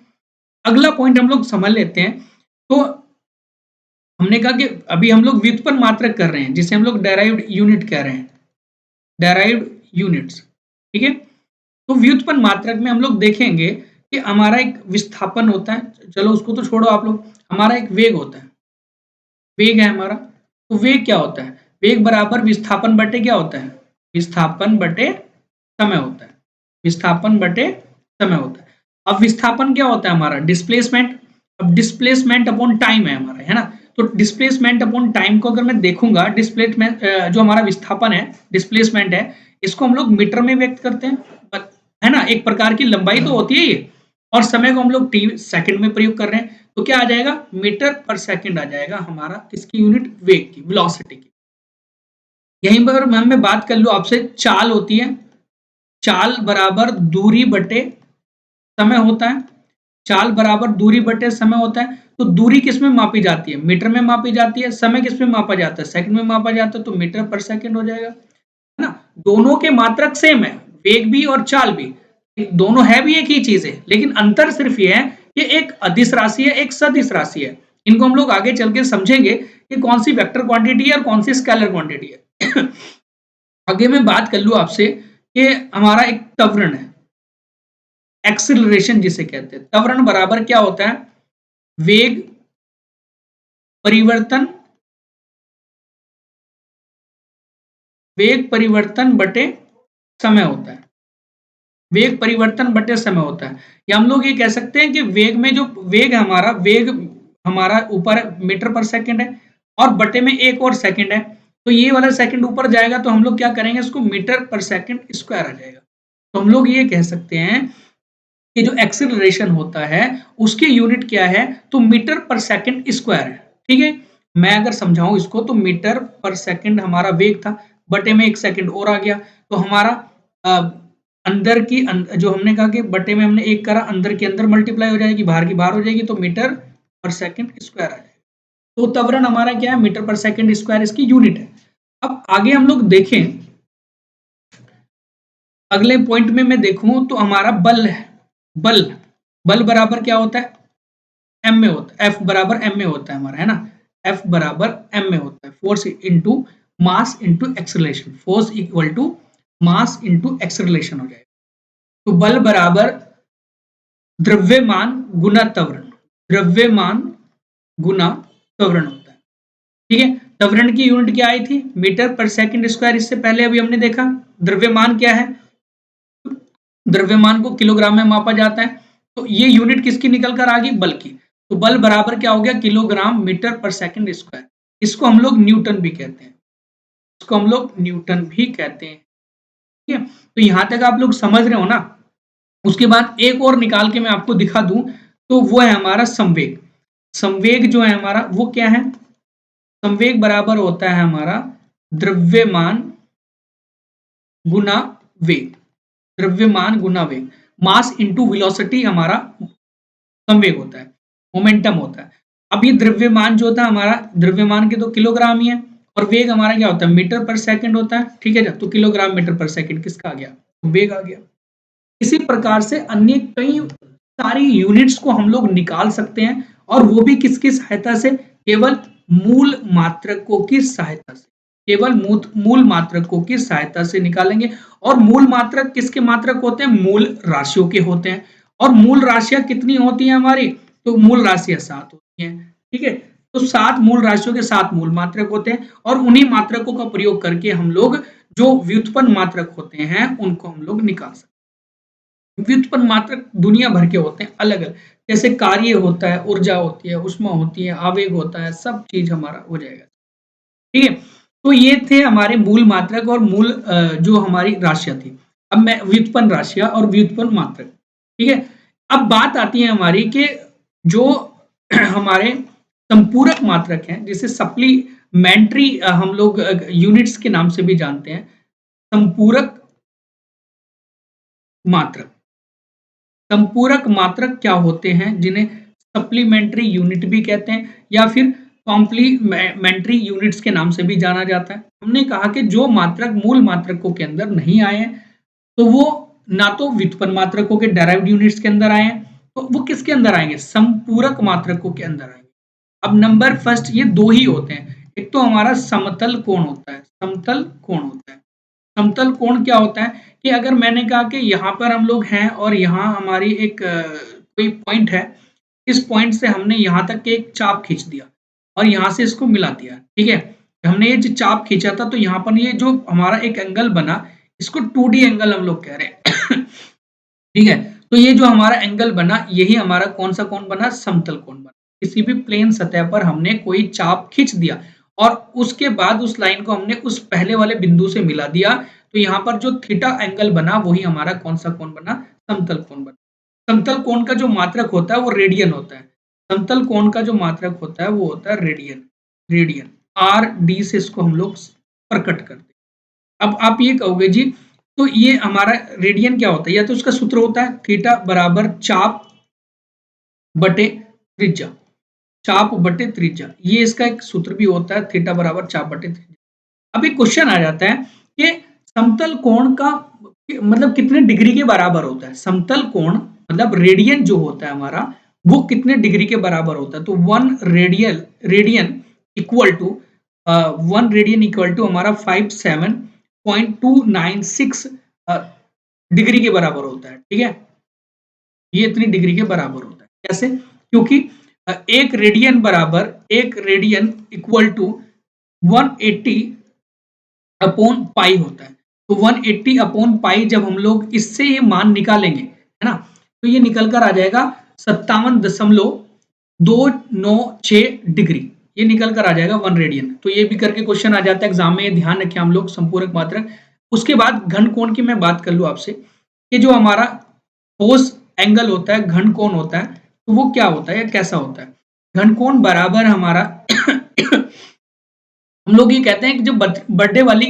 अगला पॉइंट हम लोग समझ लेते हैं। तो हमने कहा कि अभी हम लोग व्युत्पन्न मात्रक कर रहे हैं, जिसे हम लोग डेराइव्ड यूनिट कह रहे हैं, डेराइव्ड यूनिट्स। ठीक है। तो व्युत्पन्न मात्रक में हम लोग देखेंगे कि हमारा एक विस्थापन होता है, चलो उसको तो छोड़ो आप लोग, हमारा एक वेग होता है, वेग है हमारा। तो वेग क्या होता है? वेग बराबर विस्थापन बटे क्या होता है? विस्थापन बटे समय होता है। विस्थापन बटे समय होता है। अब विस्थापन क्या होता है हमारा? डिस्प्लेसमेंट। अब डिस्प्लेसमेंट अपॉन टाइम है हमारा, है ना। तो डिस्प्लेसमेंट अपॉन टाइम को अगर मैं देखूंगा, डिस्प्लेसमेंट जो हमारा विस्थापन है, डिस्प्लेसमेंट है, इसको हम लोग मीटर में व्यक्त करते हैं, है ना। एक प्रकार की लंबाई तो होती है ये, और समय को हम लोग टी सेकंड में प्रयोग कर रहे हैं। तो क्या आ जाएगा? मीटर पर सेकंड आ जाएगा हमारा, किसकी यूनिट? वेग की, वेलोसिटी की। यहीं पर मैं बात कर लूं आपसे, चाल होती है। चाल बराबर दूरी बटे समय होता है। चाल बराबर दूरी बटे समय होता है। तो दूरी किस में मापी जाती है? मीटर में मापी जाती है। समय किस में मापा जाता है? सेकंड में मापा जाता है। तो मीटर पर सेकंड हो जाएगा, है ना। दोनों के मात्रक सेम है, वेग भी और चाल भी, दोनों है भी एक ही चीज है, लेकिन अंतर सिर्फ ये है कि एक अदिश राशि है, एक सदिश राशि है। इनको हम लोग आगे चल के समझेंगे कि कौन सी वेक्टर क्वांटिटी है और कौन सी स्केलर क्वांटिटी है। आगे मैं बात कर लूं आपसे कि हमारा एक त्वरण है, एक्सिलरेशन जिसे कहते हैं। त्वरण बराबर क्या होता है? वेग परिवर्तन, वेग परिवर्तन बटे समय होता है। वेग परिवर्तन बटे समय होता है। या हम लोग ये कह सकते हैं कि वेग में जो वेग है हमारा, वेग हमारा ऊपर मीटर पर सेकंड है, और बटे में एक और सेकंड है। तो ये वाला सेकंड ऊपर जाएगा तो हम लोग क्या करेंगे, इसको मीटर पर सेकंड स्क्वायर आ जाएगा। तो हम लोग ये कह सकते हैं कि जो एक्सेलरेशन होता है उसकी यूनिट क्या है, तो मीटर पर सेकंड स्क्वायर है। ठीक है, मैं अगर समझाऊं इसको तो मीटर पर सेकंड हमारा वेग था, बटे में एक सेकंड और आ गया, तो हमारा अंदर की जो हमने कहा कि बटे में हमने एक करा, अंदर के अंदर मल्टीप्लाई हो जाएगी, बाहर की बाहर हो जाएगी, तो मीटर पर सेकंड स्क्वायर आ जाएगा। तो त्वरण हमारा क्या है, मीटर पर सेकंड स्क्वायर इसकी यूनिट है। अब आगे हम लोग देखें, अगले पॉइंट में मैं देखूं तो हमारा बल है, बल बल बराबर क्या होता है, एम में होता है, एफ बराबर एम में होता है हमारा, है ना, एफ बराबर एम में होता है, force into mass into acceleration, force equal to mass into acceleration हो जाएगा। तो बल बराबर द्रव्यमान गुना त्वरण, द्रव्यमान गुना त्वरण होता है। ठीक है, त्वरण की यूनिट क्या आई थी, मीटर पर सेकंड स्क्वायर, इससे पहले अभी हमने देखा। द्रव्यमान क्या है, द्रव्यमान को किलोग्राम में मापा जाता है, तो ये यूनिट किसकी निकल कर आ गई, बल की। तो बल बराबर क्या हो गया, किलोग्राम मीटर पर सेकंड स्क्वायर। इसको हम लोग न्यूटन भी कहते हैं, इसको हम लोग न्यूटन भी कहते हैं। ठीक है, तो यहां तक आप लोग समझ रहे हो ना। उसके बाद एक और निकाल के मैं आपको दिखा दूं, तो वो है हमारा संवेग। संवेग जो है हमारा वो क्या है, संवेग बराबर होता है हमारा द्रव्यमान गुना वेग, द्रव्यमान गुना वेग, मास इनटू वेलोसिटी हमारा संवेग होता है, मोमेंटम होता है। अब ये द्रव्यमान जो होता है हमारा, द्रव्यमान के तो किलोग्राम ही है, और वेग हमारा क्या होता है, मीटर पर सेकंड होता है। ठीक है, तो किलोग्राम मीटर पर सेकंड किसका आ गया, वेग आ गया। इसी प्रकार से अन्य कई सारी यूनिट्स को हम लोग निकाल सकते हैं, और वो भी किसकी सहायता से, केवल मूल मात्रकों की सहायता से, केवल मूल मात्रकों की सहायता से निकालेंगे। और मूल मात्रक किसके मात्रक होते हैं, मूल राशियों के होते हैं। और मूल राशियां कितनी होती हैं हमारी, तो मूल राशियां 7 होती हैं। ठीक है, तो 7 मूल राशियों के 7 मूल मात्रक होते हैं, और उन्हीं मात्रकों का प्रयोग करके हम लोग जो व्युत्पन्न मात्रक होते हैं उनको हम लोग निकाल सकते हैं। व्युत्पन्न मात्रक दुनिया भर के होते हैं अलग अलग, जैसे कार्य होता है, ऊर्जा होती है, ऊष्मा होती है, आवेग होता है, सब चीज हमारा हो जाएगा। ठीक है, तो ये थे हमारे मूल मात्रक और मूल जो हमारी राशियां थी। अब मैं व्युत्पन्न राशियां और व्युत्पन्न मात्रक, ठीक है। अब बात आती है हमारी कि जो हमारे संपूरक मात्रक हैं, जिसे सप्लीमेंट्री हम लोग यूनिट्स के नाम से भी जानते हैं, संपूरक मात्रक। संपूरक मात्रक क्या होते हैं, जिन्हें सप्लीमेंट्री यूनिट भी कहते हैं, या फिर कॉम्प्लीमेंट्री यूनिट्स के नाम से भी जाना जाता है। हमने कहा कि जो मात्रक मूल मात्रकों के अंदर नहीं आए हैं, तो वो ना तो व्युत्पन्न मात्रकों के डेराइव्ड यूनिट्स के अंदर आए हैं, तो वो किसके अंदर आएंगे, संपूरक मात्रकों के अंदर आएंगे। अब नंबर फर्स्ट ये दो ही होते हैं, एक तो हमारा समतल कोण होता है, समतल कोण होता है। समतल कोण क्या होता है कि अगर मैंने कहा कि यहाँ पर हम लोग हैं और यहाँ हमारी एक कोई पॉइंट है, इस पॉइंट से हमने यहाँ तक के एक चाप खींच दिया और यहाँ से इसको मिला दिया। ठीक है, हमने ये जो चाप खींचा था, तो यहाँ पर ये जो हमारा एक एंगल बना, इसको 2D एंगल हम लोग कह रहे हैं। ठीक है, तो ये जो हमारा एंगल बना, यही हमारा कौन सा कोण बना, समतल कोण बना। किसी भी प्लेन सतह पर हमने कोई चाप खींच दिया और उसके बाद उस लाइन को हमने उस पहले वाले बिंदु से मिला दिया, तो यहाँ पर जो थीटा एंगल बना, वही हमारा कौन सा कोण बना, समतल कोण बना। समतल कोण का जो मात्रक होता है वो रेडियन होता है। समतल कोण का जो मात्रक होता है वो होता है रेडियन, रेडियन, आर डी से इसको हम लोग प्रकट करते हैं। अब आप ये कहोगे जी, तो ये हमारा रेडियन क्या होता है, या तो उसका सूत्र होता है थीटा बराबर चाप बटे त्रिज्या, चाप बटे त्रिज्या, ये इसका एक सूत्र भी होता है, थीटा बराबर चाप बटे त्रिज्या। अब एक क्वेश्चन आ जाता है कि समतल कोण का मतलब कितने डिग्री के बराबर होता है। समतल कोण मतलब रेडियन जो होता है हमारा, वो कितने डिग्री के बराबर होता है, तो 1 radian equal to 1 radian equal to हमारा 57.296 डिग्री के बराबर होता है। ठीक है, ये इतनी डिग्री के बराबर होता है। कैसे, क्योंकि एक रेडियन बराबर, एक radian equal to 180 upon pi होता है। तो 180 अपॉन पाई जब हम लोग इससे ये मान निकालेंगे, है ना, तो ये निकल कर आ जाएगा 57.296 डिग्री। ये निकल कर आ जाएगा 1 रेडियन। तो ये भी करके क्वेश्चन आ जाता है एग्जाम में, ये ध्यान रखें हम लोग संपूरक मात्रक। उसके बाद घन कोण की मैं बात कर लूँ आपसे कि जो हमारा ठोस एंगल होता है, घन कोण होता है, तो वो क्या होता है या कैसा होता है? घन कोण बराबर हमारा हम लोग ये कहते हैं कि जो बर्थडे वाली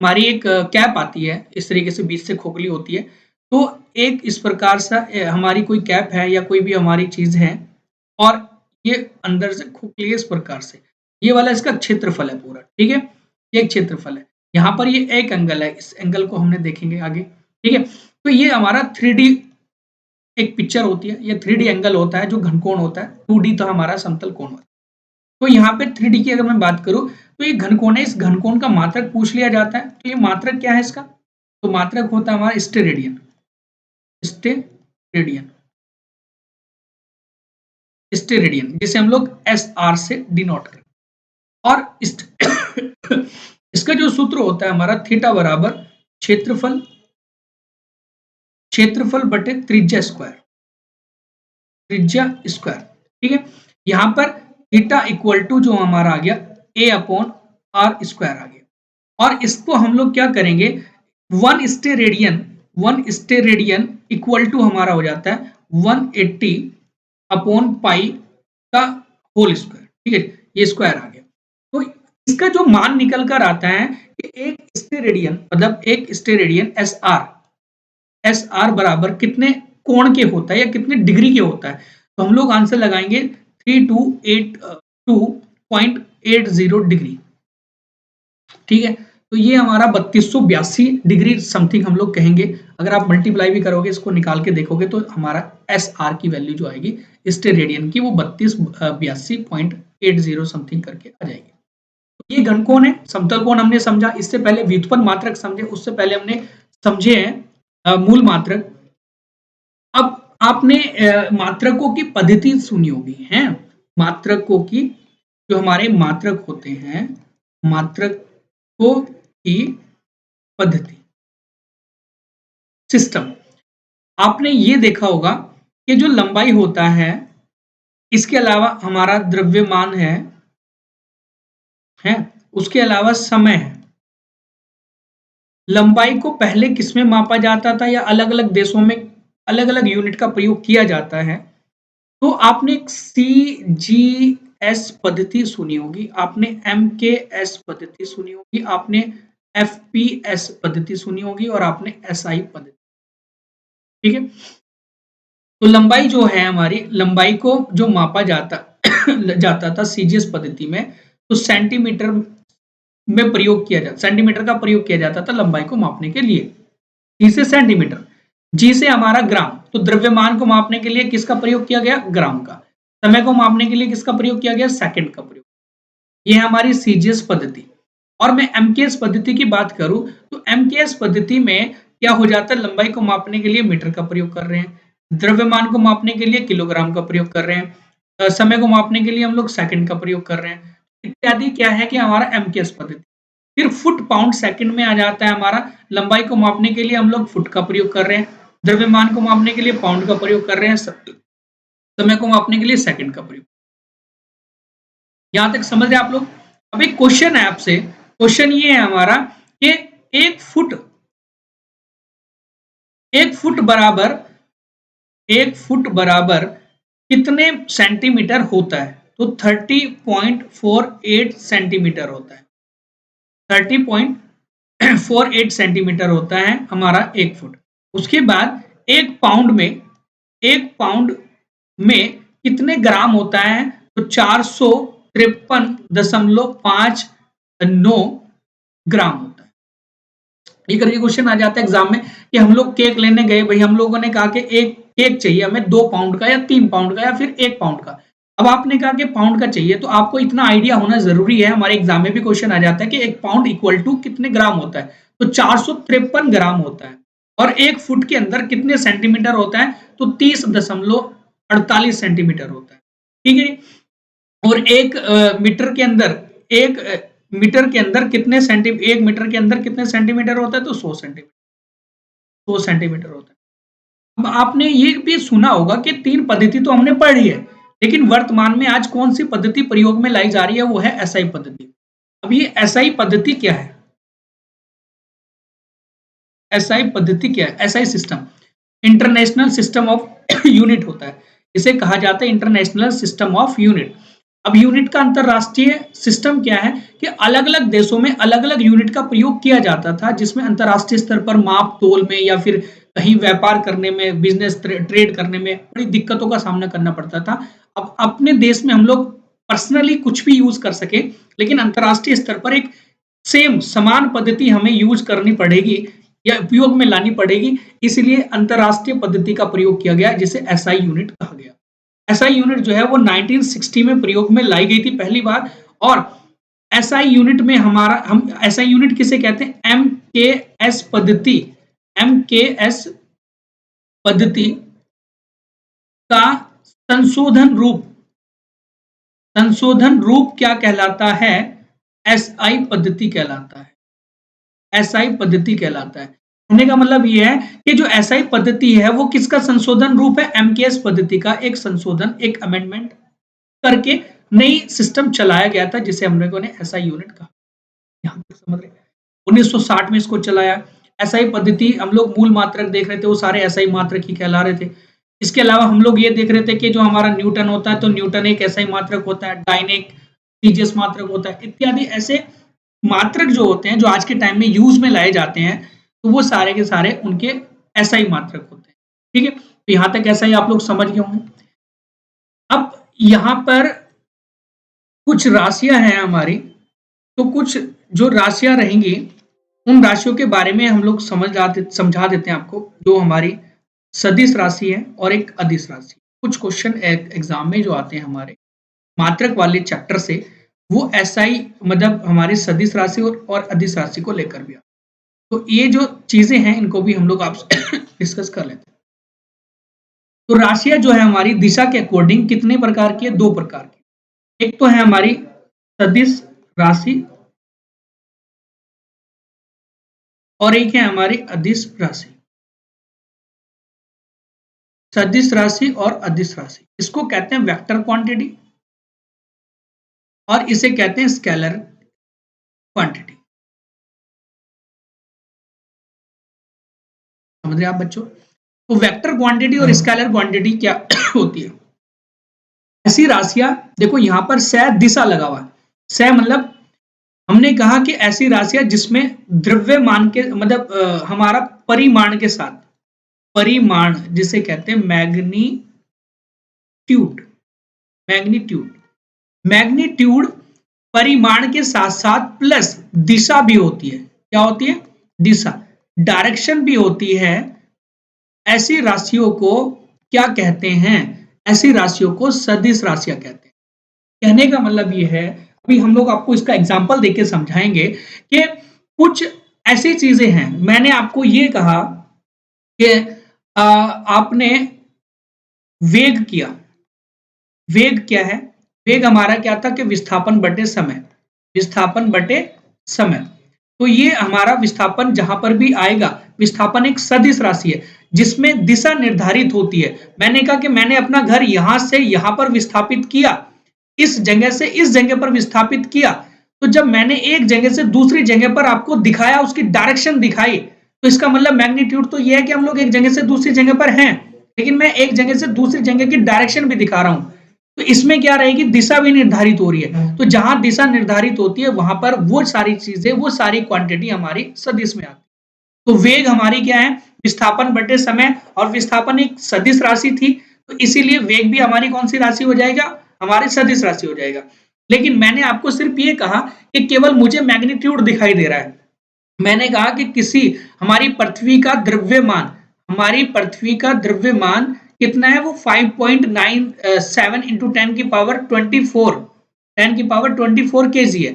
हमारी एक कैप आती है, इस तरीके से बीच से खोखली होती है, तो एक इस प्रकार सा हमारी कोई कैप है या कोई भी हमारी चीज है और ये अंदर से खोखली है इस प्रकार से, ये वाला इसका क्षेत्रफल है पूरा, ठीक है, ये एक क्षेत्रफल है। यहाँ पर ये एक एंगल है, इस एंगल को हमने देखेंगे आगे, ठीक है। तो ये हमारा 3D एक पिक्चर होती है, ये 3D एंगल होता है जो घनकोण होता है, 2D तो हमारा समतल कोण होता है। तो यहाँ पे 3D की अगर मैं बात करूं तो ये घनकोण है, इस घनकोण का मात्रक पूछ लिया जाता है, तो ये मात्रक क्या है इसका? तो मात्रक होता है हमारा स्टेरेडियन, स्टेरेडियन, स्टेरेडियन, जिसे हम लोग SR से डिनोट करें। और इसका जो सूत्र होता है हमारा थीटा बराबर क्षेत्रफल, क्षेत्रफल बटे त्रिज्या स्क्वायर, त्रिज्या स्क्वायर, ठीक है। यहाँ पर थीटा इक्वल टू जो हमारा आ गया A अपॉन आर स्क्वायर आ गया, और इसको हम लोग क्या करेंगे, 1 स्टेरेडियन इक्वल टू हमारा हो जाता है 180 अपॉन पाई का होल स्क्वायर, ठीक है, ये स्क्वायर आ गया। तो इसका जो मान निकल कर आता है कि एक स्टेरेडियन मतलब एक स्टेरेडियन एस आर बराबर कितने कोण के होता है या कितने डिग्री के होता है, तो हम लोग आंसर लगाएंगे 3282.80 डिग्री, ठीक है। तो ये हमारा 3282 डिग्री समथिंग हम लोग कहेंगे। अगर आप मल्टीप्लाई भी करोगे, इसको निकाल के देखोगे तो हमारा एस आर की वैल्यू जो आएगी स्टेरेडियन की वो 3282.80 समथिंग करके आ जाएगी। ये घनकोण है, समतल कोण हमने समझा, इससे पहले व्युत्पन्न मात्रक समझे, उससे पहले हमने समझे हैं मूल मात्रक। अब आपने मात्रकों की पद्धति सुनी होगी, है मात्रकों की, जो हमारे मात्रक होते हैं, मात्रकों की पद्धति, सिस्टम। आपने ये देखा होगा कि जो लंबाई होता है, इसके अलावा हमारा द्रव्यमान है, उसके अलावा समय है। लंबाई को पहले किसमें मापा जाता था या अलग अलग देशों में अलग अलग यूनिट का प्रयोग किया जाता है, तो आपने एक CGS पद्धति सुनी होगी, आपने MKS पद्धति सुनी होगी, आपने FPS पद्धति सुनी होगी और आपने SI पद्धति, ठीक है। तो लंबाई जो है हमारी, लंबाई को जो मापा जाता था CGS पद्धति में, तो सेंटीमीटर में प्रयोग किया जाता, सेंटीमीटर का प्रयोग किया जाता था लंबाई को मापने के लिए, सी से सेंटीमीटर, जी से हमारा ग्राम, तो द्रव्यमान को मापने के लिए किसका प्रयोग किया गया, ग्राम का, समय को मापने के लिए किसका प्रयोग किया गया, सेकंड का प्रयोग, ये हमारी सीजीएस पद्धति। और मैं एमकेएस पद्धति की बात करूं तो एमकेएस पद्धति में क्या हो जाता है, लंबाई को मापने के लिए मीटर का प्रयोग कर रहे हैं, द्रव्यमान को मापने के लिए किलोग्राम का प्रयोग कर रहे हैं, समय को मापने के लिए हम लोग सेकंड का प्रयोग कर रहे हैं, इत्यादि क्या है कि हमारा एमकेएस पद्धति। फिर फुट पाउंड सेकंड में आ जाता है हमारा, लंबाई को मापने के लिए हम लोग फुट का प्रयोग कर रहे हैं, द्रव्यमान को मापने के लिए पाउंड का प्रयोग कर रहे हैं, समय को मापने के लिए सेकंड का प्रयोग। यहां तक समझ रहे आप लोग। अब एक क्वेश्चन है आपसे, क्वेश्चन ये है हमारा कि एक फुट बराबर कितने सेंटीमीटर होता है, तो 30.48 सेंटीमीटर होता है, 30.48 सेंटीमीटर होता है हमारा एक फुट। उसके बाद एक पाउंड में कितने ग्राम होता है, तो 453.59 ग्राम होता है। ये करके क्वेश्चन आ जाता है एग्जाम में कि हम लोग केक लेने गए, भाई हम लोगों ने कहा कि एक केक चाहिए हमें 2 पाउंड का या 3 पाउंड का या फिर 1 पाउंड का। अब आपने कहा कि पाउंड का चाहिए, तो आपको इतना आइडिया होना जरूरी है, हमारे एग्जाम में भी क्वेश्चन आ जाता है कि 1 पाउंड इक्वल टू कितने ग्राम होता है, तो 453 ग्राम होता है। और 1 फुट के अंदर कितने सेंटीमीटर होता है, तो 30.48 सेंटीमीटर होता है, ठीक है। और एक मीटर के अंदर एक मीटर के अंदर कितने एक मीटर के अंदर कितने सेंटीमीटर होता है, तो 100 सेंटीमीटर होता है। अब आपने ये भी सुना होगा कि 3 पद्धति तो हमने पढ़ी है, लेकिन वर्तमान में आज कौन सी पद्धति प्रयोग में लाई जा रही है, वो है एसआई पद्धति। अब ये एसआई पद्धति क्या है? एसआई पद्धति क्या है? SI system international system of unit होता है, इसे कहा जाता है इंटरनेशनल सिस्टम ऑफ यूनिट। अब यूनिट का अंतरराष्ट्रीय सिस्टम क्या है कि अलग-अलग देशों में अलग-अलग यूनिट का प्रयोग किया जाता था, जिसमें अंतरराष्ट्रीय स्तर पर माप तोल में या फिर कहीं व्यापार करने में, बिजनेस ट्रेड करने में बड़ी दिक्कतों का सामना करना पड़ता था। अब अपने देश में हम लोग पर्सनली कुछ भी यूज कर सके, लेकिन अंतरराष्ट्रीय स्तर पर एक सेम समान पद्धति हमें यूज करनी पड़ेगी या उपयोग में लानी पड़ेगी, इसलिए अंतरराष्ट्रीय पद्धति का प्रयोग किया गया, जिसे एसआई यूनिट कहा गया। एसआई यूनिट जो है वो 1960 में प्रयोग में लाई गई थी पहली बार, और एसआई यूनिट में हम एसआई यूनिट किसे कहते हैं? एमकेएस पद्धति। एमकेएस पद्धति का संशोधन रूप क्या कहलाता है? एसआई पद्धति कहलाता है। एसआई पद्धति कहलाता है। कहने का मतलब ये है कि जो एसआई पद्धति है वो किसका संशोधन रूप है? एमकेएस पद्धति का एक संशोधन, एक अमेंडमेंट करके नई सिस्टम चलाया गया था, जिसे हम लोगों ने एसआई यूनिट कहा। यहाँ तक समझ रहे? 1960 में इसको चलाया। एसआई पद्धति हम लोग मूल मात्रक देख रहे थे, वो सारे एसआई मात्रक ही कहला रहे थे। इसके अलावा हम लोग ये देख रहे थे कि जो हमारा न्यूटन होता है, तो न्यूटन एक एसआई मात्रक होता है, डायनेक सीजीएस मात्रक होता है, इत्यादि ऐसे मात्रक जो होते हैं, जो आज के टाइम में यूज में लाए जाते हैं, तो वो सारे के सारे उनके एसआई मात्रक होते हैं। ठीक है, तो यहां तक एसआई आप लोग समझ गए होंगे। अब यहां पर कुछ राशियां हैं हमारी, तो कुछ जो राशियां रहेंगी उन राशियों के बारे में हम लोग समझा देते हैं आपको। जो हमारी सदिश राशि है और एक अदिश राशि, कुछ क्वेश्चन एग्जाम में जो आते हैं हमारे मात्रक वाले चैप्टर से, वो एसआई मतलब हमारी सदिश राशि और अदिश राशि को लेकर भी। तो ये जो चीजें हैं इनको भी हम लोग आपसे डिस्कस कर लेते हैं। तो राशियां जो है हमारी दिशा के अकॉर्डिंग कितने प्रकार की है? 2 प्रकार की। एक तो है हमारी सदिश राशि और एक है हमारी अदिश राशि। सदिश राशि और अदिश राशि, इसको कहते हैं वेक्टर क्वांटिटी और इसे कहते हैं स्केलर क्वांटिटी। समझ रहे आप बच्चों? तो वेक्टर क्वांटिटी और स्केलर क्वांटिटी क्या होती है? ऐसी राशियां, देखो यहां पर सह दिशा लगा हुआ है। सह मतलब हमने कहा कि ऐसी राशियां जिसमें द्रव्यमान के मतलब हमारा परिमाण के साथ, परिमाण जिसे कहते हैं मैग्नीट्यूड परिमाण के साथ साथ प्लस दिशा भी होती है। क्या होती है? दिशा, डायरेक्शन भी होती है। ऐसी राशियों को क्या कहते हैं? ऐसी राशियों को सदिश राशियां कहते हैं। कहने का मतलब ये है, अभी हम लोग आपको इसका एग्जांपल देके समझाएंगे कि कुछ ऐसी चीजें हैं। मैंने आपको ये कहा कि आपने वेग किया। वेग क्या है? वेग हमारा क्या था कि विस्थापन बटे समय, विस्थापन बटे समय। तो ये हमारा विस्थापन जहां पर भी आएगा, विस्थापन एक सदिश राशि है जिसमें दिशा निर्धारित होती है। मैंने कहा कि मैंने अपना घर यहां से यहां पर विस्थापित किया, इस जगह से इस जगह पर विस्थापित किया, तो जब मैंने एक जगह से दूसरी जगह पर आपको दिखाया, उसकी डायरेक्शन दिखाई, तो इसका मतलब मैग्नीट्यूड तो यह है कि हम लोग एक जगह से दूसरी जगह पर हैं, लेकिन मैं एक जगह से दूसरी जगह की डायरेक्शन भी दिखा रहा हूं। तो इसमें क्या रहेगी? दिशा भी निर्धारित हो रही है। तो जहां दिशा निर्धारित होती है वहां पर वो सारी चीजें, वो सारी क्वांटिटी हमारी सदिश में आती है। तो वेग हमारी क्या है? विस्थापन बटे समय, और विस्थापन एक सदिश राशि थी, तो इसीलिए वेग भी हमारी कौन सी राशि हो जाएगा? हमारी सदिश राशि हो जाएगा। लेकिन मैंने आपको सिर्फ ये कहा कि केवल मुझे मैग्नीट्यूड दिखाई दे रहा है। मैंने कहा कि किसी हमारी पृथ्वी का द्रव्यमान, हमारी पृथ्वी का द्रव्यमान कितना है? वो 5.97 इंटू 10 की पावर 24 केजी है।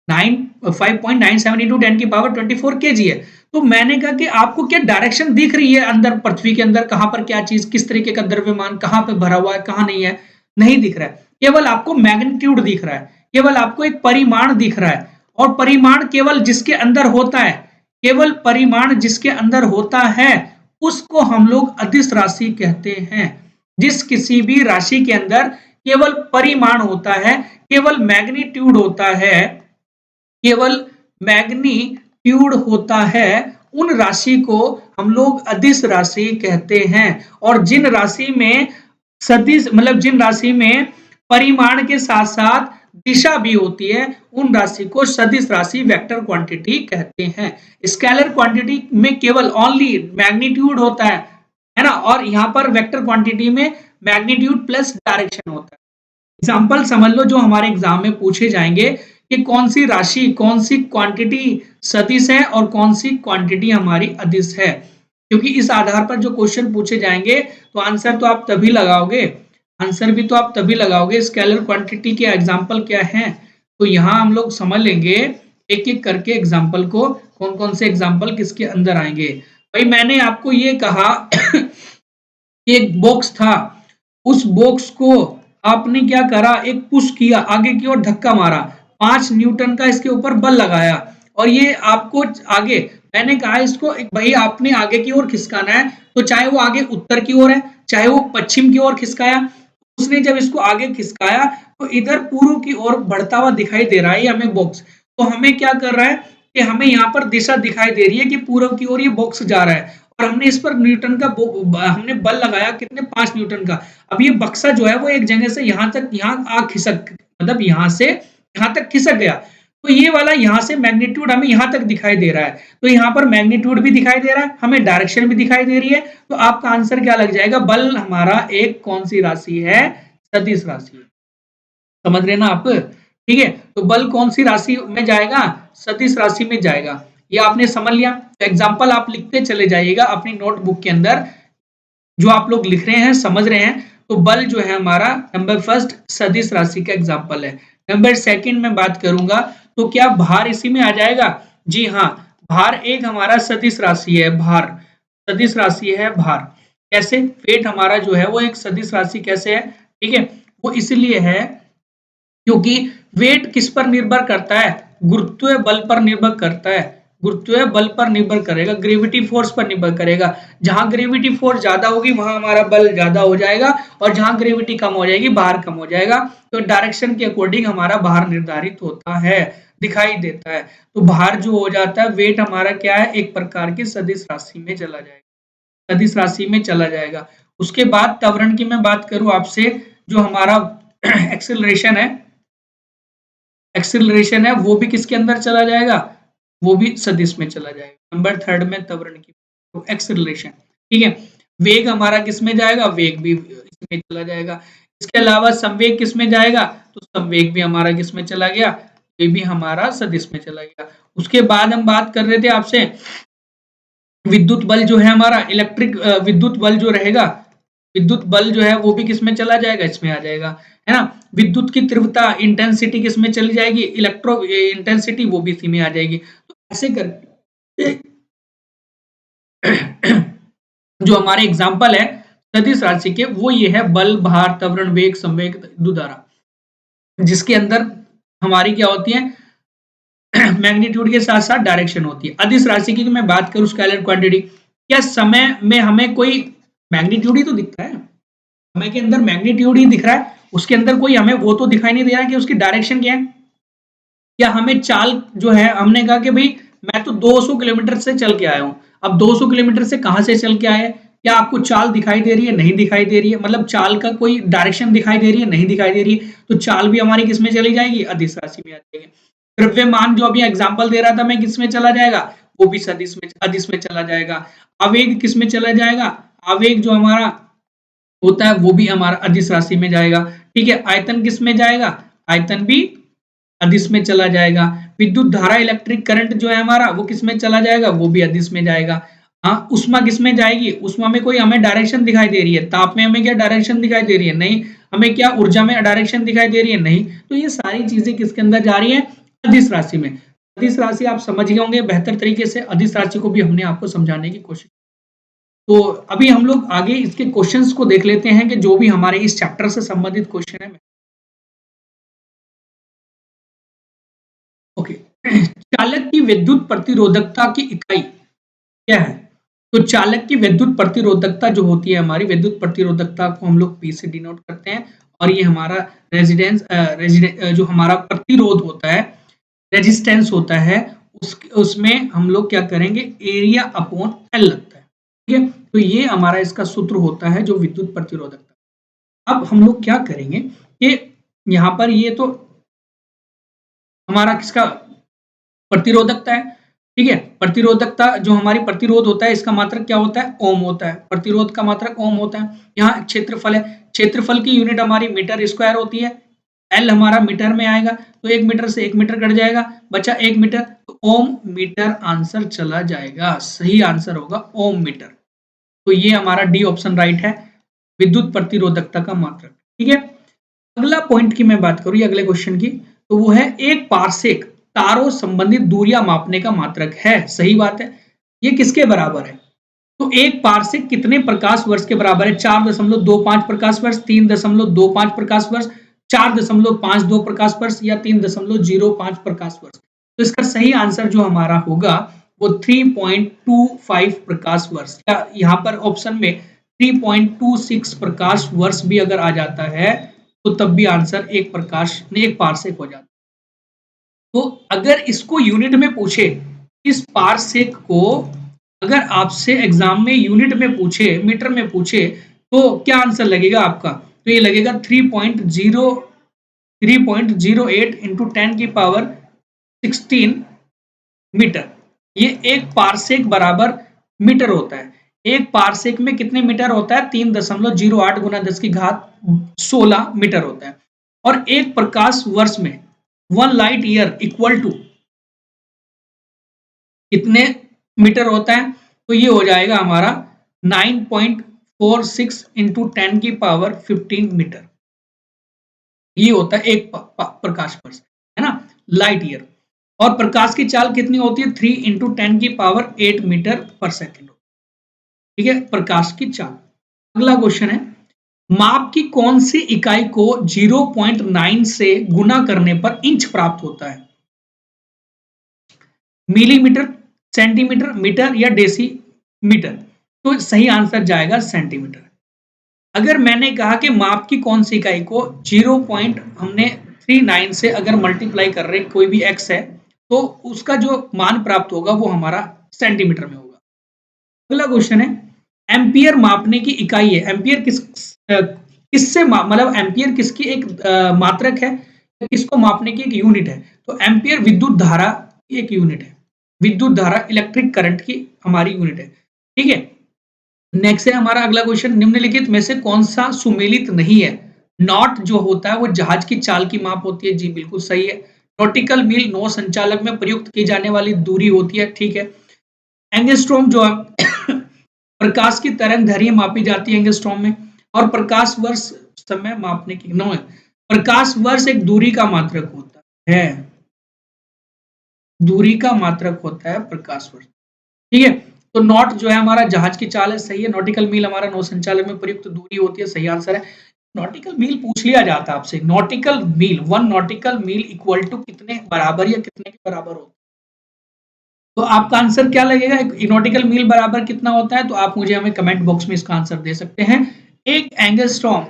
5.97 इंटू 10 की पावर 24 केजी है। तो मैंने कहा कि आपको क्या डायरेक्शन दिख रही है अंदर, पृथ्वी के अंदर कहां पर क्या चीज, किस तरीके का द्रव्यमान कहां पे भरा हुआ है, कहां नहीं है? नहीं दिख रहा है। केवल आपको मैग्नीट्यूड दिख रहा है, केवल आपको एक परिमाण दिख रहा है। और परिमाण केवल जिसके अंदर होता है, केवल परिमाण जिसके अंदर होता है, उसको हम लोग अदिश राशि कहते हैं। जिस किसी भी राशि के अंदर केवल परिमाण होता है, केवल मैग्नीट्यूड होता है, केवल मैग्नीट्यूड होता है, उन राशि को हम लोग अदिश राशि कहते हैं। और जिन राशि में सदिश मतलब जिन राशि में परिमाण के साथ साथ दिशा भी होती है, उन राशि को सदिश राशि वेक्टर क्वांटिटी कहते हैं। स्केलर क्वांटिटी में केवल ओनली मैग्नीट्यूड होता है ना, और यहाँ पर वेक्टर क्वांटिटी में मैग्नीट्यूड प्लस डायरेक्शन होता है। एग्जाम्पल समझ लो जो हमारे एग्जाम में पूछे जाएंगे कि कौन सी राशि, कौन सी क्वांटिटी सदिश है और कौन सी क्वांटिटी हमारी अदिश है, क्योंकि इस आधार पर जो क्वेश्चन पूछे जाएंगे तो आंसर तो आप तभी लगाओगे, आंसर भी तो आप तभी लगाओगे। स्केलर क्वांटिटी के एग्जाम्पल क्या है, तो यहाँ हम लोग समझ लेंगे एक एक करके एग्जाम्पल को, कौन कौन से एग्जाम्पल किसके अंदर आएंगे। भाई मैंने आपको ये कहा एक बॉक्स था, उस बॉक्स को आपने क्या करा, एक पुश किया, आगे की ओर धक्का मारा, 5 न्यूटन का इसके ऊपर बल लगाया, और ये आपको आगे, मैंने कहा इसको भाई आपने आगे की ओर खिसकाना है, तो चाहे वो आगे उत्तर की ओर है, चाहे वो पश्चिम की ओर खिसकाया, उसने जब इसको आगे खिसकाया तो इधर पूर्व की ओर बढ़ता हुआ दिखाई दे रहा है हमें बॉक्स। तो हमें क्या कर रहा है कि हमें यहाँ पर दिशा दिखाई दे रही है कि पूर्व की ओर ये बॉक्स जा रहा है, और हमने इस पर न्यूटन का हमने बल लगाया कितने, 5 न्यूटन का। अब ये बक्सा जो है वो एक जगह से यहाँ तक, यहाँ आ खिसक, मतलब यहाँ से यहाँ तक खिसक गया, तो ये वाला यहाँ से मैग्नीट्यूड हमें यहाँ तक दिखाई दे रहा है, तो यहाँ पर मैग्नीट्यूड भी दिखाई दे रहा है, हमें डायरेक्शन भी दिखाई दे रही है, तो आपका आंसर क्या लग जाएगा, बल हमारा एक कौन सी राशि है, सदिश राशि है। समझ रहे ना आप, ठीक है, तो बल कौन सी राशि में जाएगा, सदिश राशि में जाएगा। ये आपने समझ लिया, तो एग्जाम्पल आप लिखते चले जाइएगा अपनी नोटबुक के अंदर, जो आप लोग लिख रहे हैं समझ रहे हैं। तो बल जो है हमारा नंबर फर्स्ट सदिश राशि का एग्जाम्पल है। नंबर सेकंड में बात करूंगा तो क्या भार इसी में आ जाएगा, जी हाँ, भार एक हमारा सदिश राशि है, भार सदिश राशि है, भार कैसे, वेट हमारा जो है वो एक सदिश राशि कैसे है, ठीक है, वो इसलिए है क्योंकि वेट किस पर निर्भर करता है, गुरुत्वीय बल पर निर्भर करता है, गुरुत्वीय बल पर निर्भर करेगा, ग्रेविटी फोर्स पर निर्भर करेगा। जहां ग्रेविटी फोर्स ज्यादा होगी वहां हमारा बल ज्यादा हो जाएगा, और जहां ग्रेविटी कम हो जाएगी भार कम हो जाएगा। तो डायरेक्शन के अकॉर्डिंग हमारा भार निर्धारित होता है, दिखाई देता है। तो भार जो हो जाता है, वेट हमारा क्या है, एक प्रकार की सदिश राशि में चला जाएगा, सदिश राशि में चला जाएगा। उसके बाद त्वरण की मैं बात करूं आपसे, जो हमारा एक्सेलरेशन है, एक्सेलरेशन है वो भी किसके अंदर चला जाएगा, वो भी सदिश में चला जाएगा। नंबर थर्ड में त्वरण की, तो एक्सेलरेशन, ठीक है। वेग हमारा किस में जाएगा, वेग भी इसमें चला जाएगा। इसके अलावा संवेग किस में जाएगा, तो संवेग भी हमारा किस में चला गया, ये भी हमारा सदिश में चला गया। उसके बाद हम बात कर रहे थे आपसे विद्युत बल जो है हमारा, इलेक्ट्रिक विद्युत बल जो रहेगा, विद्युत बल जो है वो भी किसमें चला जाएगा, इसमें आ जाएगा, है ना। विद्युत की तीव्रता इंटेंसिटी किसमें चली जाएगी, इलेक्ट्रो इंटेंसिटी वो भी इसी में आ जाएगी। तो ऐसे कर जो हमारे एग्जाम्पल है सदिश राशि के, वो ये है बल, भार, त्वरण, वेग, संवेग, विद्युत धारा, जिसके अंदर हमारी क्या होती है, मैग्नीट्यूड के साथ साथ डायरेक्शन होती है। अदिश राशि की मैं बात करूं, स्केलर क्वांटिटी, क्या समय में हमें कोई मैग्नीट्यूड ही तो दिखता है, समय के अंदर मैग्नीट्यूड ही दिख रहा है, उसके अंदर कोई हमें वो तो दिखाई नहीं दे रहा है कि उसकी डायरेक्शन क्या है। क्या हमें चाल जो है, हमने कहा कि भाई मैं तो 200 किलोमीटर से चल के आया हूं, अब 200 किलोमीटर से कहां से चल के आए, क्या आपको चाल दिखाई दे रही है, नहीं दिखाई दे रही है, मतलब चाल का कोई डायरेक्शन दिखाई दे रही है, नहीं दिखाई दे रही है, तो चाल भी हमारी किसमें चली जाएगी, अदिश राशि में आ जाएगी। द्रव्यमान जो अभी एग्जाम्पल दे रहा था मैं, किसमें चला जाएगा, वो भी सदिश में, अदिश में चला जाएगा। आवेग किसमें चला जाएगा, आवेग जो हमारा होता है वो भी हमारा अदिश राशि में जाएगा, ठीक है। आयतन किस में जाएगा, आयतन भी अदिश में चला जाएगा। विद्युत धारा इलेक्ट्रिक करंट जो है हमारा वो किस में चला जाएगा, वो भी अदिश में जाएगा। हाँ, उष्मा किस में जाएगी, उष्मा में कोई हमें डायरेक्शन दिखाई दे रही है, ताप में हमें क्या डायरेक्शन दिखाई दे रही है, नहीं। हमें क्या ऊर्जा में डायरेक्शन दिखाई दे रही है, नहीं। तो ये सारी चीजें किसके अंदर जा रही है, अदिश राशि में। अदिश राशि आप समझ गए होंगे बेहतर तरीके से, अदिश राशि को भी हमने आपको समझाने की कोशिश। तो अभी हम लोग आगे इसके क्वेश्चंस को देख लेते हैं कि जो भी हमारे इस चैप्टर से संबंधित क्वेश्चन है। ओके चालक की विद्युत प्रतिरोधकता की इकाई क्या है, तो चालक की विद्युत प्रतिरोधकता जो होती है हमारी विद्युत प्रतिरोधकता को हम लोग P से डिनोट करते हैं और ये हमारा जो हमारा प्रतिरोध होता है रेजिस्टेंस होता है उसमें हम लोग क्या करेंगे एरिया अपॉन एल लगता है। ठीक है, तो ये हमारा इसका सूत्र होता है जो विद्युत प्रतिरोधकता। अब हम लोग क्या करेंगे कि यहाँ पर ये तो हमारा किसका प्रतिरोधकता है। ठीक है, प्रतिरोधकता जो हमारी प्रतिरोध होता है इसका मात्रक क्या होता है ओम होता है, प्रतिरोध का मात्रक ओम होता है। यहाँ क्षेत्रफल है, क्षेत्रफल की यूनिट हमारी मीटर स्क्वायर होती है, एल हमारा मीटर में आएगा तो 1 मीटर से 1 मीटर कट जाएगा, बचा 1 मीटर, तो ओम मीटर आंसर चला जाएगा, सही आंसर होगा ओम मीटर। तो ये हमारा डी ऑप्शन राइट है, विद्युत प्रतिरोधकता का मात्रक। ठीक है, अगला पॉइंट की मैं बात करूं अगले क्वेश्चन की, तो वो है एक पारसेक तारों संबंधित दूरियां मापने का मात्रक है। सही बात है, ये किसके बराबर है? तो एक पारसेक कितने प्रकाश वर्ष के बराबर है? 4.25 प्रकाश वर्ष, 3.25 प्रकाश वर्ष, 4.52 प्रकाश वर्ष या 3.05 प्रकाश वर्ष। तो इसका सही आंसर जो हमारा होगा वो 3.25 प्रकाश वर्ष, या यहाँ पर ऑप्शन में 3.26 प्रकाश वर्ष भी अगर आ जाता है तो तब भी आंसर एक पारसेक हो जाता है। तो अगर इसको यूनिट में पूछे, इस पारसेक को अगर आपसे एग्जाम में यूनिट में पूछे, मीटर में पूछे, तो क्या आंसर लगेगा आपका? तो ये लगेगा 3.08 इंटू 10 की पावर 16 मीटर। ये एक पारसेक बराबर मीटर होता है। एक पारसेक में कितने मीटर होता है? 3.08 गुना 10 की घात 16 मीटर होता है। और एक प्रकाश वर्ष में 1 लाइट ईयर इक्वल टू कितने मीटर होता है? तो ये हो जाएगा हमारा 9.46 इंटू 10 की पावर 15 मीटर। ये होता है एक प्रकाश वर्ष, है ना, लाइट ईयर। और प्रकाश की चाल कितनी होती है? 3 इंटू 10 की पावर 8 मीटर पर सेकेंड। ठीक है, प्रकाश की चाल। अगला क्वेश्चन है, माप की कौन सी इकाई को 0.9 से गुना करने पर इंच प्राप्त होता है? मिलीमीटर, सेंटीमीटर, मीटर या डेसीमीटर? तो सही आंसर जाएगा सेंटीमीटर। अगर मैंने कहा कि माप की कौन सी इकाई को 0.39 से अगर मल्टीप्लाई कर रहे कोई भी x है तो उसका जो मान प्राप्त होगा वो हमारा सेंटीमीटर में होगा। अगला क्वेश्चन है, एम्पियर मापने की इकाई है। एम्पियर किससे मतलब एम्पियर किसकी एक मात्रक है, किसको मापने की एक यूनिट है? तो एम्पियर विद्युत धारा की एक यूनिट है, विद्युत धारा इलेक्ट्रिक करंट की हमारी यूनिट है। ठीक है, नेक्स्ट है हमारा अगला क्वेश्चन, निम्नलिखित में से कौन सा सुमेलित नहीं है? नॉट जो होता है वो जहाज की चाल की माप होती है, जी बिल्कुल सही है। नॉटिकल मील नौ संचालक में प्रयुक्त की जाने वाली दूरी होती है, ठीक है। एंगस्ट्रॉम जो है प्रकाश की तरंग दैर्घ्य मापी जाती है एंगस्ट्रॉम में। और प्रकाश वर्ष समय मापने की नो है, प्रकाश वर्ष एक दूरी का मात्रक होता है, दूरी का मात्रक होता है प्रकाश वर्ष। ठीक है, तो नॉट जो है हमारा जहाज की चाल है, सही है। नॉटिकल मील हमारा नौ संचालक में प्रयुक्त दूरी होती है, सही आंसर है। नॉटिकल मील पूछ लिया जाता है आपसे, nautical mile, 1 nautical mile equal to कितने बराबर या कितने के बराबर होता है? तो आपका आंसर क्या लगेगा? नॉटिकल मील बराबर कितना होता है? तो आप मुझे हमें कमेंट बॉक्स में इसका आंसर दे सकते हैं। एक एंगस्ट्रॉम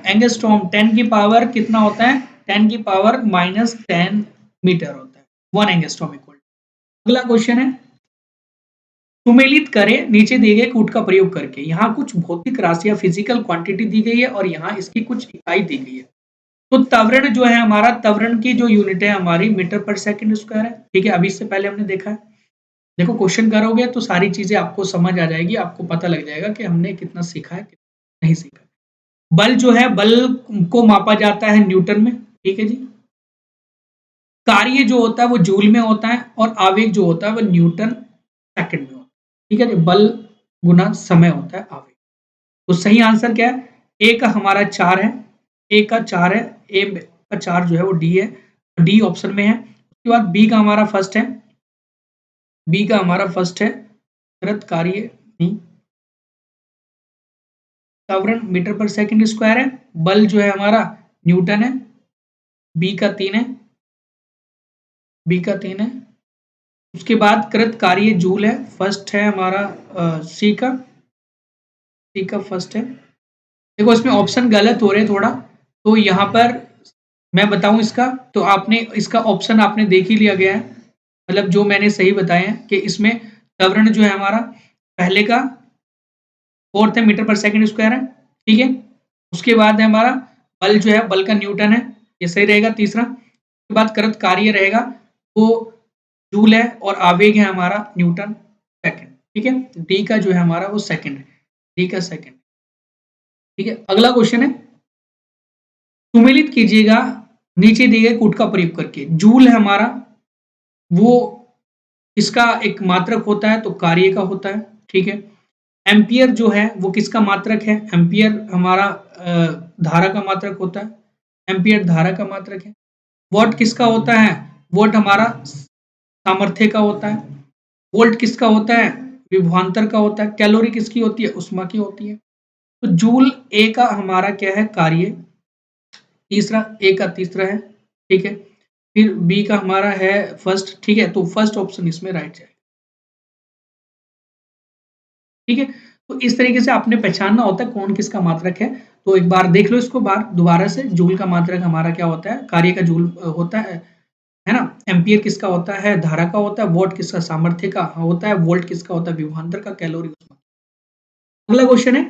10 की पावर कितना होता है? 10 की पावर -10 मीटर होता है, 1 एंगस्ट्रॉम इक्वल। अगला क्वेश्चन है, सुमेलित करें नीचे दिए गए कूट का प्रयोग करके। यहाँ कुछ भौतिक राशि या फिजिकल क्वांटिटी दी गई है और यहाँ इसकी कुछ इकाई दी गई है। तो त्वरण जो है हमारा, त्वरण की जो यूनिट है हमारी मीटर पर सेकंड स्क्वायर है। ठीक है, अभी इससे पहले हमने देखा है। देखो क्वेश्चन करोगे तो सारी चीजें आपको समझ आ जाएगी, आपको पता लग जाएगा कि हमने कितना सीखा है कितना नहीं सीखा। बल जो है, बल को मापा जाता है न्यूटन में। ठीक है जी, कार्य जो होता है वो जूल में होता है और आवेग जो होता है वो न्यूटन सेकंड में होता है। ठीक है जी, बल गुना समय होता है आवेग। तो सही आंसर क्या है? ए का हमारा 4 है, ए का 4 है, ए का 4 जो है वो डी है, डी ऑप्शन में है। उसके बाद बी का हमारा फर्स्ट है, बी का हमारा फर्स्ट है, कृत कार्य नहीं, त्वरण मीटर पर सेकंड स्क्वायर है, बल जो है हमारा न्यूटन है, बी का 3 है, बी का 3 है। उसके बाद कृत कार्य जूल है, फर्स्ट है हमारा सी का, सी का फर्स्ट है। देखो इसमें ऑप्शन गलत हो रहे हैं थोड़ा, तो यहाँ पर मैं बताऊं इसका, तो आपने इसका ऑप्शन आपने देख ही लिया गया है, मतलब जो मैंने सही बताया है कि इसमें त्वरण जो है हमारा पहले का 4 है मीटर पर सेकंड स्क्वायर है, ठीक है। उसके बाद है हमारा बल जो है, बल का न्यूटन है, ये सही रहेगा तीसरा। उसके बाद करत कार्य रहेगा वो जूल है, और आवेग है हमारा न्यूटन सेकंड, ठीक है। डी का जो है हमारा वो सेकंड है, डी का सेकंड, ठीक है। अगला क्वेश्चन है, सुमेलित कीजिएगा नीचे दिए गए कूट का प्रयोग करके। जूल है हमारा, वो इसका एक मात्रक होता है, तो कार्य का होता है, ठीक है। एम्पियर जो है वो किसका मात्रक है? एम्पियर हमारा धारा का मात्रक होता है, एम्पियर धारा का मात्रक है। वॉट किसका होता है? वोल्ट हमारा सामर्थ्य का होता है। वोल्ट किसका होता है? विभवांतर का होता है। कैलोरी किसकी होती है? उष्मा की होती है। तो जूल ए का हमारा क्या है? कार्य। तीसरा ए का तीसरा है, ठीक है। फिर बी का हमारा है फर्स्ट, ठीक है। तो फर्स्ट ऑप्शन इसमें राइट है, ठीक है। तो इस तरीके से आपने पहचानना होता है कौन किसका मात्रक है। तो एक बार देख लो इसको बार दोबारा से। जूल का मात्रक हमारा क्या होता है? कार्य का जूल होता है ना। एम्पियर किसका होता है? धारा का होता है। वॉट किसका? सामर्थ्य का होता है। वोल्ट किसका होता है? विभवांतर का। कैलोरी उसका। अगला क्वेश्चन है,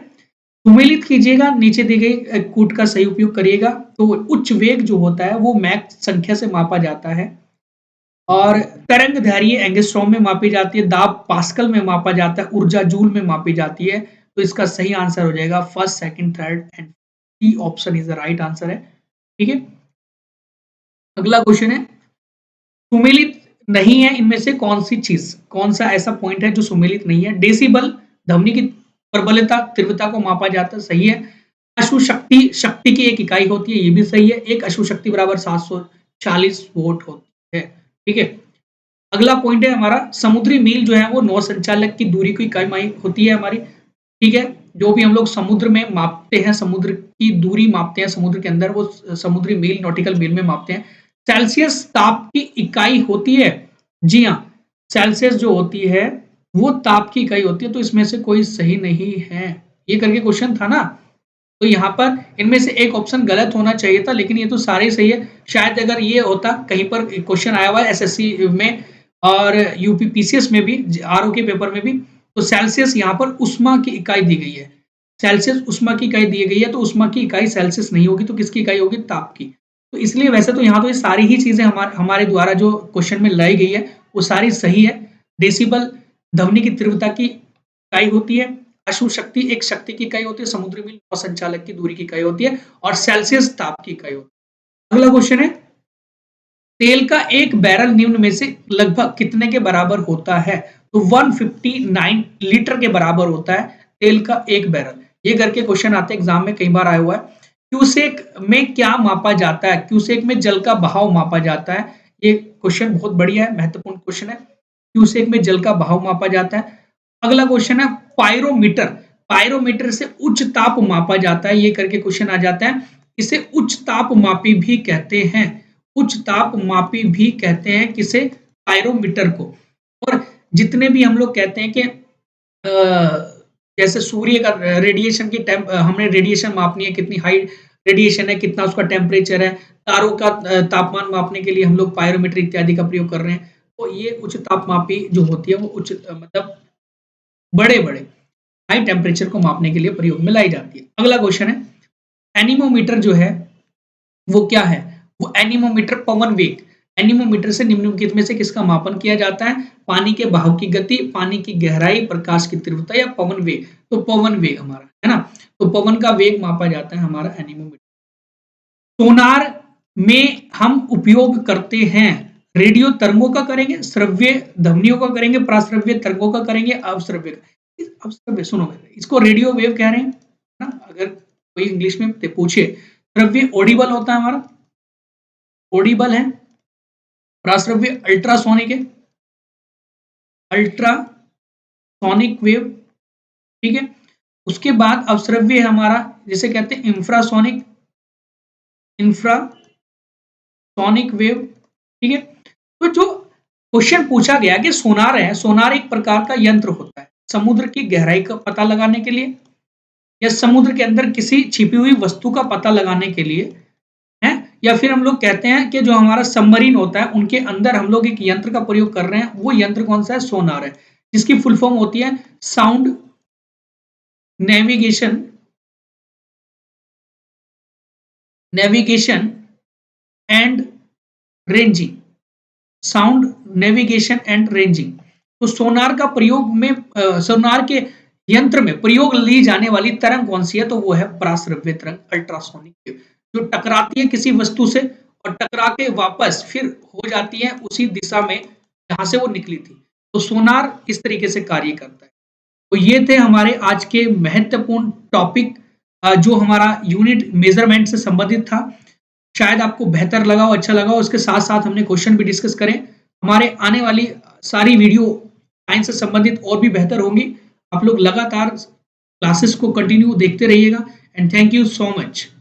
सुमेलित कीजिएगा नीचे दी गई कूट का सही उपयोग करिएगा। तो उच्च वेग जो होता है वो मैक संख्या से मापा जाता है, और तरंग दैर्घ्य एंगस्ट्रॉम में मापी जाती है, दाब पास्कल में मापा जाता है, ऊर्जा जूल में मापी जाती है। तो इसका सही आंसर हो जाएगा first, second, third and D option is the right answer है, ठीक है। अगला क्वेश्चन है, सुमेलित नहीं है इनमें से कौन सी चीज, कौन सा ऐसा पॉइंट है जो सुमेलित नहीं है? डेसिबल ध्वनि की प्रबलता तीव्रता को मापा जाता है, सही है। अश्व शक्ति शक्ति की एक इकाई होती है, ये भी सही है। एक अश्व शक्ति बराबर 740 वोल्ट होती है, ठीक है। अगला पॉइंट है हमारा, समुद्री मील जो है वो नौ संचालक की दूरी की इकाई होती है हमारी, ठीक है। जो भी हम लोग समुद्र में मापते हैं, समुद्र की दूरी मापते हैं समुद्र के अंदर, वो समुद्री मील नॉटिकल मील में मापते हैं। सेल्सियस ताप की इकाई होती है, जी हाँ, सेल्सियस जो होती है वो ताप की इकाई होती है। तो इसमें से कोई सही नहीं है, ये करके क्वेश्चन था ना। तो यहाँ पर इनमें से एक ऑप्शन गलत होना चाहिए था, लेकिन ये तो सारे सही है। शायद अगर ये होता कहीं पर क्वेश्चन आया हुआ है एसएससी में और यूपी पीसीएस में भी, आरओ के पेपर में भी, तो सेल्सियस यहाँ पर उष्मा की इकाई दी गई है। सेल्सियस उष्मा की इकाई दी गई है, तो उष्मा की इकाई सेल्सियस नहीं होगी, तो किसकी इकाई होगी? ताप की। तो इसलिए वैसे तो यहाँ तो ये सारी ही चीजें हमारे द्वारा जो क्वेश्चन में लाई गई है वो सारी सही है। डेसिबल ध्वनि की तीव्रता की इकाई होती है। अश्व शक्ति एक शक्ति की इकाई होती है। समुद्री मील नौ संचालक की दूरी की इकाई होती है, और सेल्सियस ताप की इकाई होती है। अगला क्वेश्चन है, तेल का एक बैरल निम्न में से लगभग कितने के बराबर होता है? तो 159 लीटर के बराबर होता है तेल का एक बैरल। ये करके क्वेश्चन आते हैं एग्जाम में, कई बार आया हुआ है। क्यूसेक में क्या मापा जाता है? क्यूसेक में जल का बहाव मापा जाता है। ये क्वेश्चन बहुत बढ़िया है, महत्वपूर्ण क्वेश्चन है। क्यूसेक में जल का बहाव मापा जाता है। अगला क्वेश्चन है, पायरोमीटर, पायरोमीटर से उच्च ताप मापा जाता है, ये करके क्वेश्चन आ जाता है। इसे उच्च ताप मापी भी कहते हैं, उच्च ताप मापी भी कहते हैं किसे? पायरोमीटर को। और जितने भी हम लोग कहते हैं कि जैसे सूर्य का रेडिएशन की हमने रेडिएशन मापनी है, कितनी हाई रेडिएशन है, कितना उसका टेम्परेचर है, तारों का तापमान मापने के लिए हम लोग पायरोमीटर इत्यादि का प्रयोग कर रहे हैं। तो ये उच्च तापमापी जो होती है वो उच्च मतलब बड़े-बड़े हाई टेम्परेचर को मापने के लिए प्रयोग में लाई जाती है। अगला क्वेश्चन है, एनीमोमीटर जो है वो क्या है? वो एनीमोमीटर पवन वेग, एनीमोमीटर से निम्नलिखित में से किसका मापन किया जाता है? पानी के बहाव की गति, पानी की गहराई, प्रकाश की तीव्रता, या पवन वेग? तो पवन वेग हमारा है ना। तो पवन का वेग मापा जाता है हमारा एनीमोमीटर। सोनार में हम उपयोग करते हैं, रेडियो तरंगों का करेंगे, श्रव्य ध्वनियों का करेंगे, प्राश्रव्य तरंगों का करेंगे, अवश्रव्य का। अवश्रव्य सुनो, इसको रेडियो वेव कह रहे हैं ना। अगर कोई इंग्लिश में पूछे, श्रव्य ऑडिबल होता है हमारा, ऑडिबल है। प्राश्रव्य अल्ट्रासोनिक है, अल्ट्रासोनिक वेव, ठीक है। उसके बाद अवश्रव्य है हमारा, जिसे कहते हैं इंफ्रासोनिक, इंफ्रासोनिक वेव, ठीक है। तो जो क्वेश्चन पूछा गया कि सोनार है, सोनार एक प्रकार का यंत्र होता है समुद्र की गहराई का पता लगाने के लिए, या समुद्र के अंदर किसी छिपी हुई वस्तु का पता लगाने के लिए, हैं? या फिर हम लोग कहते हैं कि जो हमारा सबमरीन होता है, उनके अंदर हम लोग एक यंत्र का प्रयोग कर रहे हैं, वो यंत्र कौन-सा है? सोनार है, जिसकी फुल फॉर्म होती है sound navigation navigation and ranging. Sound navigation and ranging. तो सोनार का प्रयोग में सोनार के यंत्र में प्रयोग ली जाने वाली तरंग कौन सी है? तो वो है पराश्रव्य तरंग, अल्ट्रासोनिक, जो टकराती है किसी वस्तु से और टकरा के वापस फिर हो जाती है उसी दिशा में जहां से वो निकली थी। तो सोनार इस तरीके से कार्य करता है। तो ये थे हमारे आज के महत्वपूर्ण टॉपिक, जो हमारा यूनिट मेजरमेंट से संबंधित था। शायद आपको बेहतर लगा हो, अच्छा लगा हो। उसके साथ-साथ हमने क्वेश्चन भी डिस्कस करे। हमारे आने वाली सारी वीडियो साइंस से संबंधित और भी बेहतर होंगी। आप लोग लगातार क्लासेस को कंटिन्यू देखते रहिएगा and thank you so much.